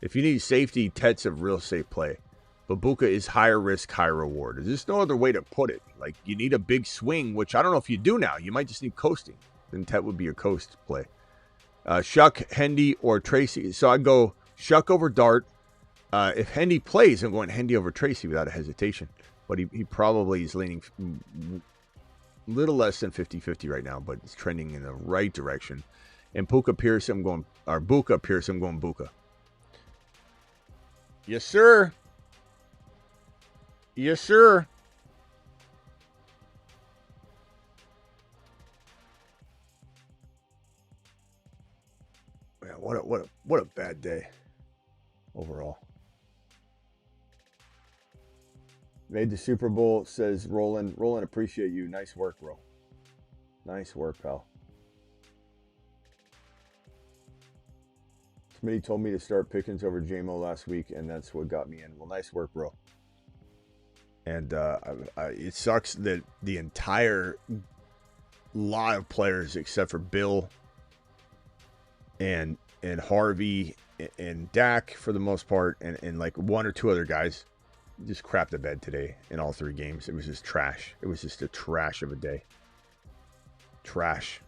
If you need safety, Tet's a real safe play. But Buka is higher risk, higher reward. There's just no other way to put it. Like, you need a big swing, which I don't know if you do now. You might just need coasting. Then Tet would be your coast play. Shuck, Hendy, or Tracy. So I go Shuck over Dart. If Hendy plays, I'm going Hendy over Tracy without a hesitation. But he probably is leaning a little less than 50-50 right now, but it's trending in the right direction. And Buka Pierce, I'm going Buka. Yes, sir. Yes, sir. Man, what a bad day overall. Made the Super Bowl, says Roland. Roland, appreciate you. Nice work, bro. Nice work, pal. Smitty told me to start Pickens over JMO last week, and that's what got me in. Well, nice work, bro. And it sucks that the entire lot of players, except for Bill and Harvey and Dak for the most part, and like 1 or 2 other guys, just crapped the bed today in all 3 games. It was just trash. It was just a trash of a day. Trash.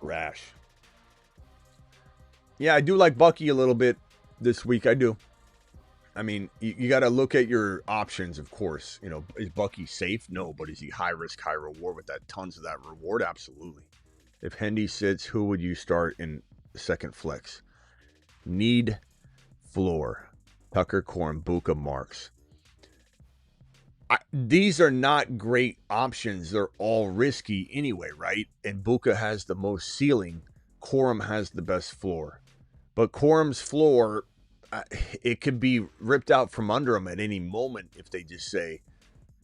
Trash. Yeah, I do like Bucky a little bit this week. I do. I mean, you got to look at your options, of course. You know, is Bucky safe? No, but is he high risk, high reward with that tons of that reward? Absolutely. If Hendy sits, who would you start in second flex? Need floor. Tucker, Corum, Buka, Marks. These are not great options. They're all risky anyway, right? And Buka has the most ceiling. Corum has the best floor. But Corum's floor, it could be ripped out from under them at any moment if they just say,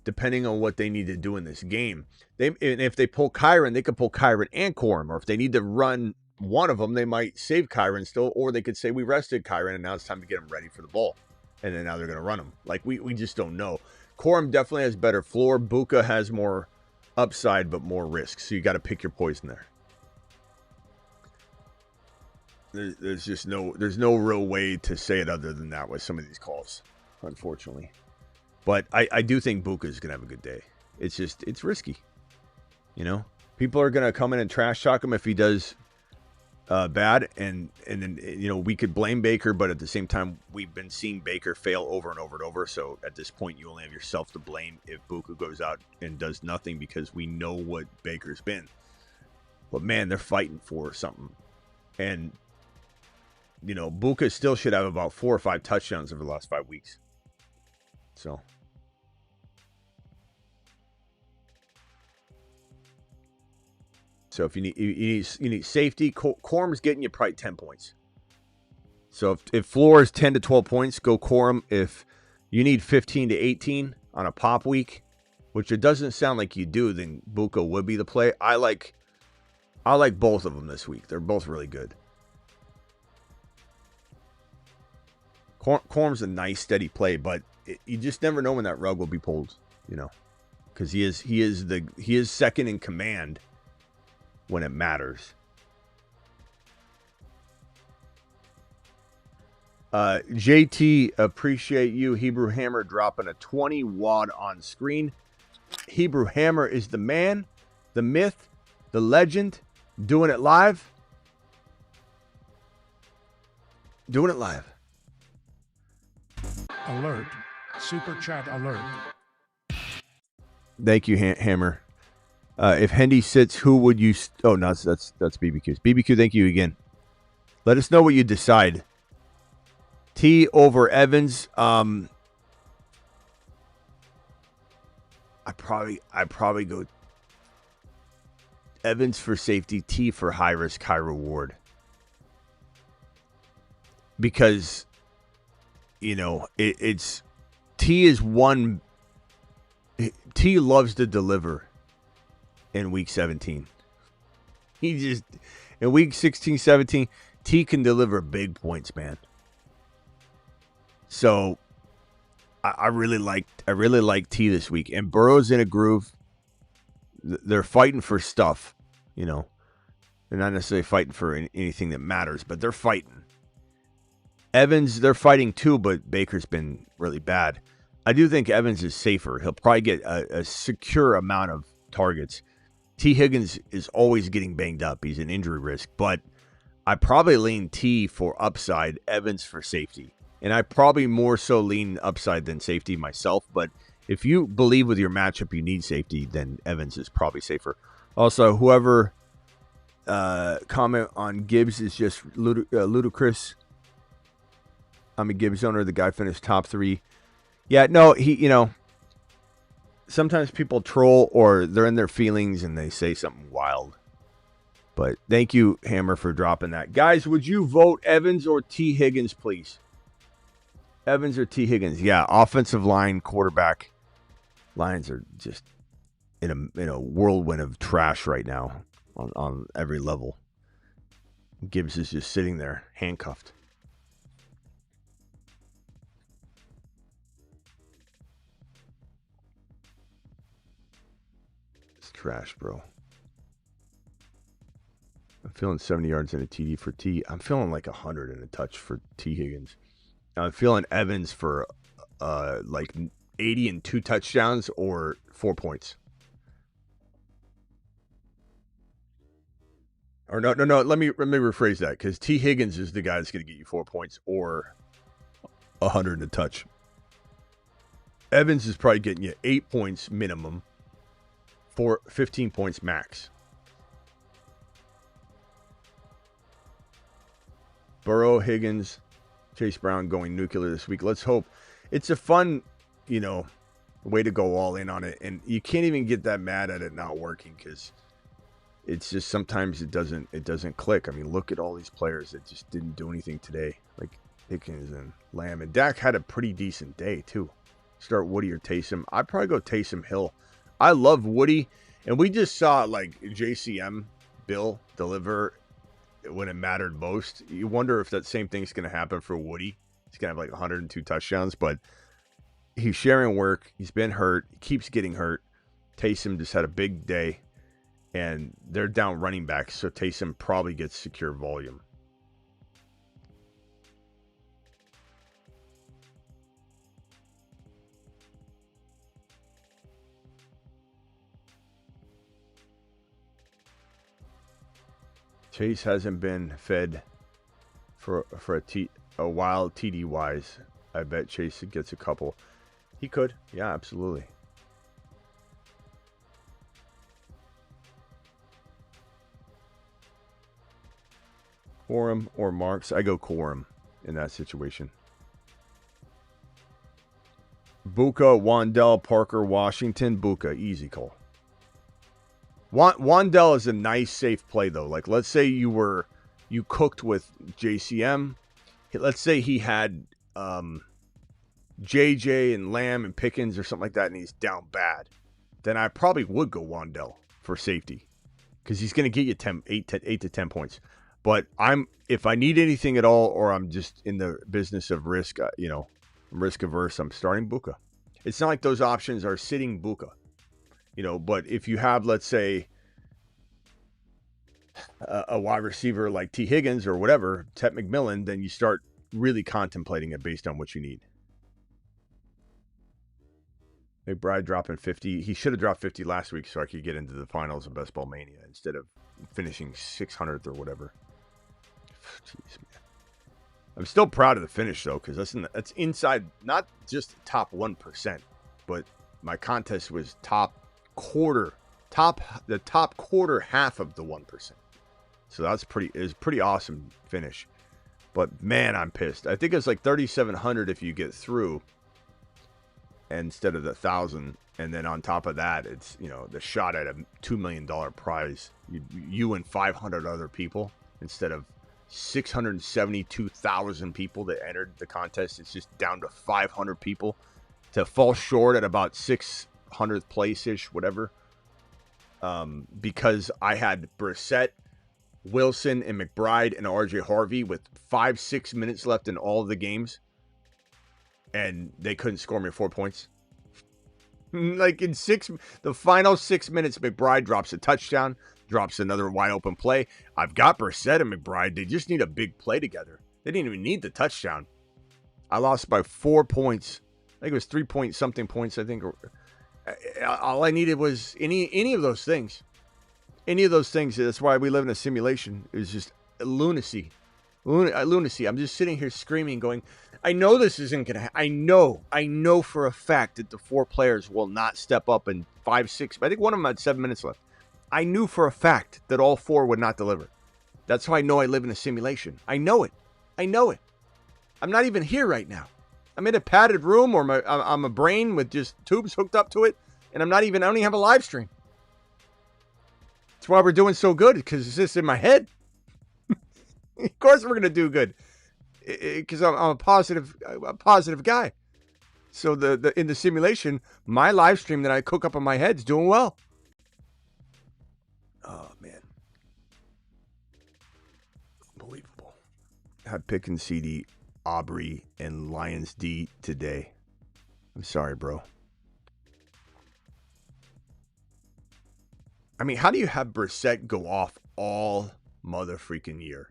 depending on what they need to do in this game. And if they pull Kyron, they could pull Kyron and Corum. Or if they need to run one of them, they might save Kyron still. Or they could say, we rested Kyron, and now it's time to get him ready for the ball. And then now they're going to run him. Like, we just don't know. Corum definitely has better floor. Buka has more upside, but more risk. So you got to pick your poison there. There's no real way to say it other than that with some of these calls, unfortunately. But I do think Buka is going to have a good day. It's risky. You know, people are going to come in and trash talk him if he does bad. And then, you know, we could blame Baker, but at the same time, we've been seeing Baker fail over and over and over. So at this point, you only have yourself to blame if Buka goes out and does nothing, because we know what Baker's been. But man, they're fighting for something. And, you know, Buka still should have about 4 or 5 touchdowns over the last 5 weeks. So. So if you need safety, Corum's getting you probably 10 points. So if floor is 10 to 12 points, go Corum. If you need 15 to 18 on a pop week, which it doesn't sound like you do, then Buka would be the play. I like both of them this week. They're both really good. Corum's a nice, steady play, but you just never know when that rug will be pulled, you know, because he is second in command when it matters. JT, appreciate you. Hebrew Hammer dropping a 20 wad on screen. Hebrew Hammer is the man, the myth, the legend, doing it live. Doing it live. Alert. Super chat alert. Thank you, Hammer. If Hendy sits, who would you... Oh, no, that's BBQ. BBQ, thank you again. Let us know what you decide. T over Evans. I probably go Evans for safety, T for high risk, high reward. Because, you know, it's... T is one... T loves to deliver in week 17. He just... In week 16, 17, T can deliver big points, man. So I really like T this week. And Burrow's in a groove. They're fighting for stuff, you know. They're not necessarily fighting for anything that matters, but they're fighting. Evans, they're fighting too, but Baker's been really bad. I do think Evans is safer. He'll probably get a secure amount of targets. T. Higgins is always getting banged up. He's an injury risk, but I probably lean T for upside, Evans for safety. And I probably more so lean upside than safety myself. But if you believe with your matchup you need safety, then Evans is probably safer. Also, whoever comment on Gibbs is just ludicrous. I'm a Gibbs owner. The guy finished top 3. Yeah, no, you know, sometimes people troll or they're in their feelings and they say something wild. But thank you, Hammer, for dropping that. Guys, would you vote Evans or T. Higgins, please? Evans or T. Higgins? Yeah, offensive line, quarterback. Lions are just in a whirlwind of trash right now on every level. Gibbs is just sitting there, handcuffed. It's trash, bro. I'm feeling 70 yards in a TD for T. I'm feeling like 100 in a touch for T. Higgins. I'm feeling Evans for like 80 and 2 touchdowns or 4 points. Or no. Let me rephrase that, because T. Higgins is the guy that's going to get you 4 points or 100 a touch. Evans is probably getting you 8 points minimum for 15 points max. Burrow, Higgins, Chase Brown going nuclear this week. Let's hope. It's a fun, way to go all in on it. And you can't even get that mad at it not working, because it's just sometimes it doesn't click. I mean, look at all these players that just didn't do anything today, like Pickens and Lamb. And Dak had a pretty decent day too. Start Woody or Taysom. I'd probably go Taysom Hill. I love Woody, and we just saw like JCM Bill deliver when it mattered most. You wonder if that same thing's going to happen for Woody. He's going to have like 102 touchdowns, but he's sharing work. He's been hurt. He keeps getting hurt. Taysom just had a big day, and they're down running backs, so Taysom probably gets secure volume. Chase hasn't been fed for a while TD wise. I bet Chase gets a couple. He could. Yeah, absolutely. Corum or Marks? I go Corum in that situation. Buka, Wandell, Parker, Washington. Buka, easy call. Wandell is a nice, safe play, though. Like, let's say you cooked with JCM. Let's say he had JJ and Lamb and Pickens or something like that, and he's down bad. Then I probably would go Wandell for safety, because he's going to get you 8 to 10 points. But if I need anything at all, or I'm just in the business of risk, I'm risk averse, I'm starting Buka. It's not like those options are sitting Buka. But if you have, let's say, a wide receiver like T. Higgins or whatever, Ted McMillan, then you start really contemplating it based on what you need. McBride dropping 50. He should have dropped 50 last week so I could get into the finals of Best Ball Mania instead of finishing 600th or whatever. Jeez, man. I'm still proud of the finish, though, because that's inside not just the top 1%, but my contest was the top quarter half of the 1%. So that's pretty awesome finish. But man, I'm pissed. I think it's like 3,700 if you get through instead of the 1,000, and then on top of that, it's the shot at a $2 million prize. You and 500 other people instead of 672,000 people that entered the contest. It's just down to 500 people to fall short at about 600th place-ish, whatever. Because I had Brissett, Wilson, and McBride and RJ Harvey with 5-6 minutes left in all of the games, and they couldn't score me 4 points. Like in the final 6 minutes, McBride drops a touchdown, drops another wide open play. I've got Brissett and McBride. They just need a big play together. They didn't even need the touchdown. I lost by 4 points. I think it was 3-point-something points. I think all I needed was any of those things. Any of those things. That's why we live in a simulation. It was just lunacy. Lunacy. I'm just sitting here screaming, going, I know this isn't going to happen. I know for a fact that the 4 players will not step up in 5-6. I think one of them had 7 minutes left. I knew for a fact that all 4 would not deliver. That's how I know I live in a simulation. I know it. I'm not even here right now. I'm in a padded room, or I'm a brain with just tubes hooked up to it, and I don't even have a live stream. That's why we're doing so good, because it's just in my head. Of course we're going to do good, because I'm a positive guy. So in the simulation, my live stream that I cook up in my head is doing well. Oh, man. Unbelievable. Had Pickens, CD, Aubrey, and Lions D today. I'm sorry, bro. I mean, how do you have Brissett go off all mother freaking year?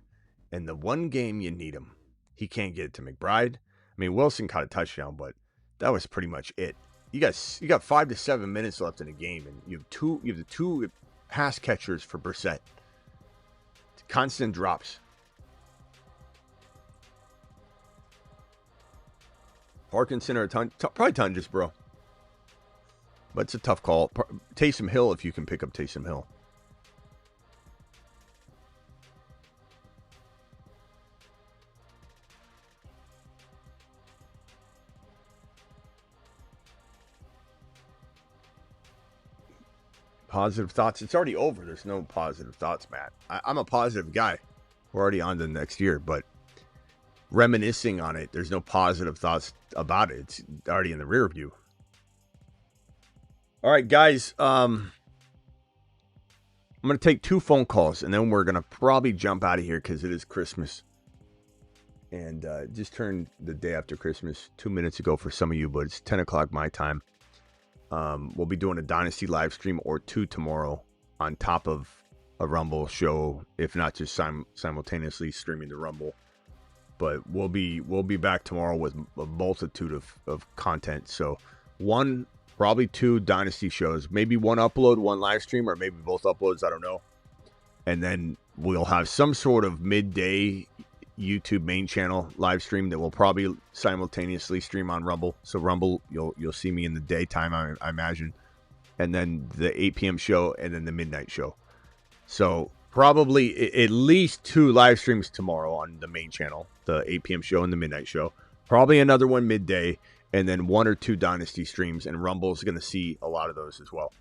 And the one game you need him, he can't get it to McBride. I mean, Wilson caught a touchdown, but that was pretty much it. You got 5 to 7 minutes left in the game, and you have the two pass catchers for Brissett. constant drops. Parkinson or probably Tunges, bro. But it's a tough call. Taysom Hill, if you can pick up Taysom Hill. Positive thoughts. It's already over. There's no positive thoughts, Matt. I'm a positive guy. We're already on to the next year, but reminiscing on it, there's no positive thoughts about it. It's already in the rear view. All right, guys. I'm going to take 2 phone calls, and then we're going to probably jump out of here because it is Christmas. And just turned the day after Christmas 2 minutes ago for some of you, but it's 10 o'clock my time. We'll be doing a Dynasty live stream or 2 tomorrow on top of a Rumble show, if not just simultaneously streaming the Rumble. But we'll be back tomorrow with a multitude of content. So 1, probably 2 Dynasty shows, maybe 1 upload, 1 live stream, or maybe both uploads. I don't know. And then we'll have some sort of midday YouTube main channel live stream that will probably simultaneously stream on Rumble. So Rumble, you'll see me in the daytime, I imagine, and then the 8 p.m. show, and then the midnight show. So probably at least 2 live streams tomorrow on the main channel, the 8 p.m. show and the midnight show. Probably another one midday, and then 1 or 2 Dynasty streams, and Rumble's going to see a lot of those as well.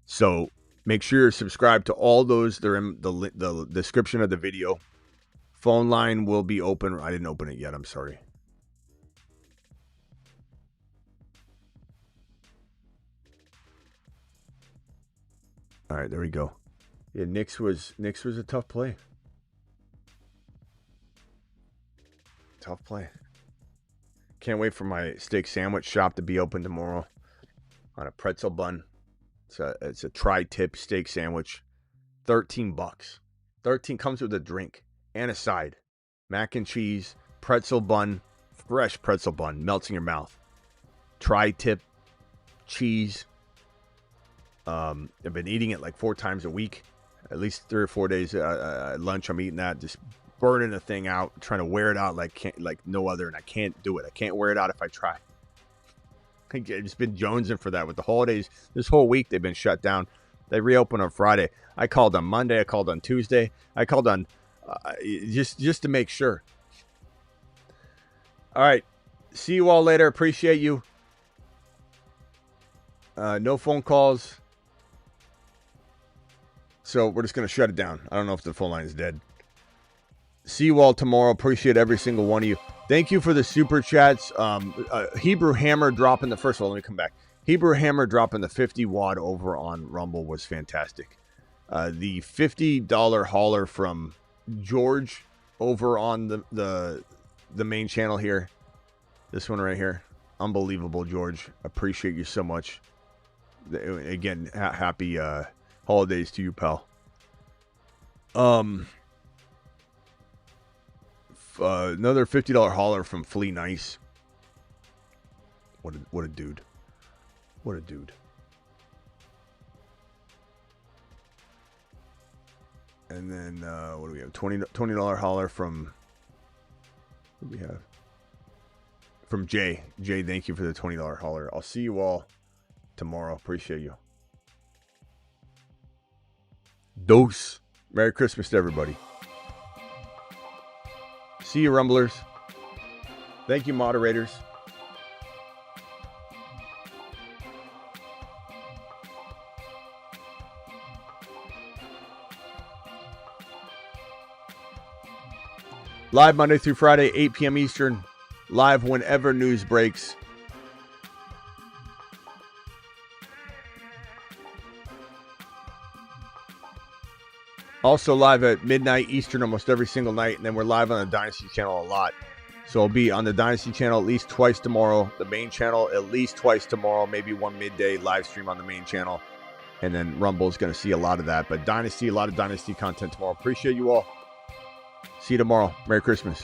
So make sure you're subscribed to all those. They're in the description of the video. Phone line will be open. I didn't open it yet. I'm sorry. All right, there we go. Yeah, Knicks was a tough play. Tough play. Can't wait for my steak sandwich shop to be open tomorrow on a pretzel bun. It's a tri-tip steak sandwich. $13. 13 comes with a drink and a side. Mac and cheese, pretzel bun, fresh pretzel bun, melts in your mouth. Tri-tip, cheese. I've been eating it like 4 times a week. At least 3 or 4 days at lunch, I'm eating that. Just burning the thing out, trying to wear it out like no other, and I can't do it. I can't wear it out if I try. I've just been jonesing for that with the holidays. This whole week they've been shut down. They reopened on Friday. I called on Monday. I called on Tuesday. I called on just to make sure. All right. See you all later. Appreciate you. No phone calls. So we're just going to shut it down. I don't know if the phone line is dead. See you all tomorrow. Appreciate every single one of you. Thank you for the super chats. Hebrew Hammer dropping the first one. Let me come back. Hebrew Hammer dropping the 50 wad over on Rumble was fantastic. The $50 hauler from George over on the main channel here. This one right here. Unbelievable, George. Appreciate you so much. Again, happy holidays to you, pal. Another $50 hauler from Flea Nice. What a dude. What a dude. And then what do we have? $20 hauler from, what do we have? From Jay. Jay, thank you for the $20 hauler. I'll see you all tomorrow. Appreciate you. Dose. Merry Christmas to everybody. See you, Rumblers. Thank you, moderators. Live Monday through Friday, 8 p.m. Eastern. Live whenever news breaks. Also live at midnight Eastern almost every single night. And then we're live on the Dynasty channel a lot. So I'll be on the Dynasty channel at least twice tomorrow. The main channel at least twice tomorrow. Maybe one midday live stream on the main channel. And then Rumble is going to see a lot of that. But Dynasty, a lot of Dynasty content tomorrow. Appreciate you all. See you tomorrow. Merry Christmas.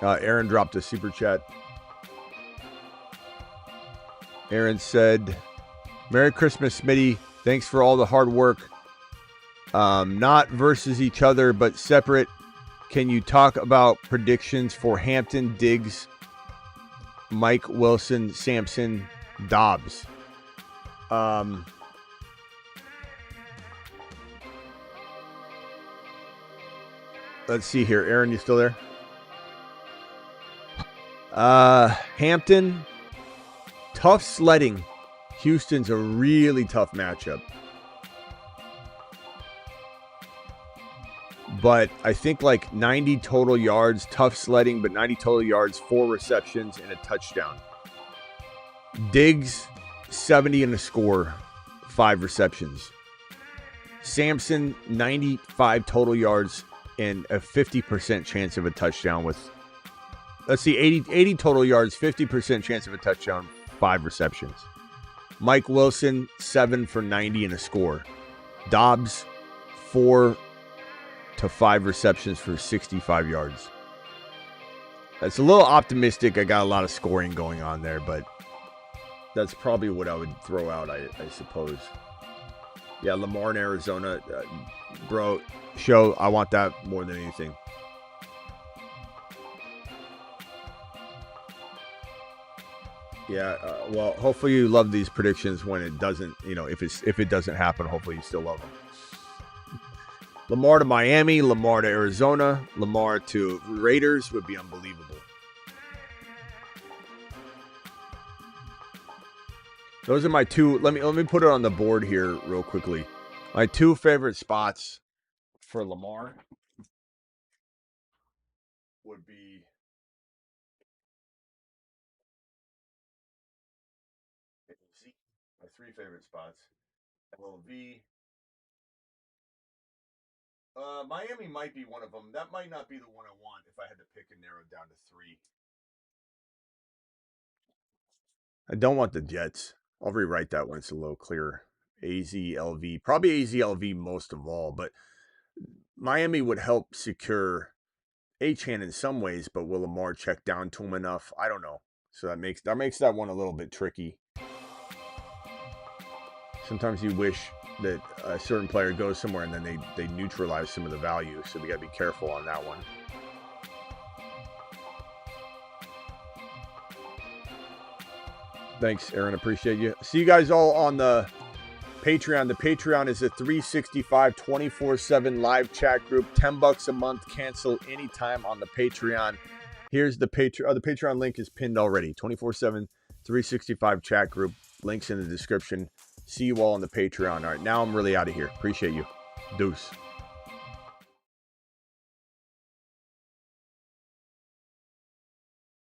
Aaron dropped a super chat. Aaron said, Merry Christmas, Smitty. Thanks for all the hard work. Not versus each other, but separate. Can you talk about predictions for Hampton, Diggs, Mike Wilson, Sampson, Dobbs? Let's see here. Aaron, you still there? Hampton, tough sledding. Houston's a really tough matchup. But I think like 90 total yards, tough sledding, but 90 total yards, 4 receptions, and a touchdown. Diggs, 70 and a score, 5 receptions. Sampson, 95 total yards and a 50% chance of a touchdown with, let's see, 80 total yards, 50% chance of a touchdown, 5 receptions. Mike Wilson, 7 for 90 and a score. Dobbs, 4 to 5 receptions for 65 yards. That's a little optimistic. I got a lot of scoring going on there, but that's probably what I would throw out, I suppose. Yeah, Lamar in Arizona. Bro, show, I want that more than anything. Yeah, well, hopefully you love these predictions when it doesn't, if it doesn't happen, hopefully you still love them. Lamar to Miami, Lamar to Arizona, Lamar to Raiders would be unbelievable. Those are my two. Let me put it on the board here real quickly. My 2 favorite spots for Lamar would be Z. My 3 favorite spots. LV. Miami might be one of them. That might not be the one I want if I had to pick and narrow down to 3. I don't want the Jets. I'll rewrite that when it's a little clearer. AZLV. Probably AZLV most of all, but Miami would help secure Achane in some ways, but will Lamar check down to him enough? I don't know. So that makes that one a little bit tricky. Sometimes you wish that a certain player goes somewhere and then they neutralize some of the value. So we got to be careful on that one. Thanks, Aaron. Appreciate you. See you guys all on the Patreon. The Patreon is a 365 24/7 live chat group. $10 a month. Cancel anytime on the Patreon. Here's the Patreon. The Patreon link is pinned already. 24/7 365 chat group. Links in the description. See you all on the Patreon. All right, now I'm really out of here. Appreciate you. Deuce.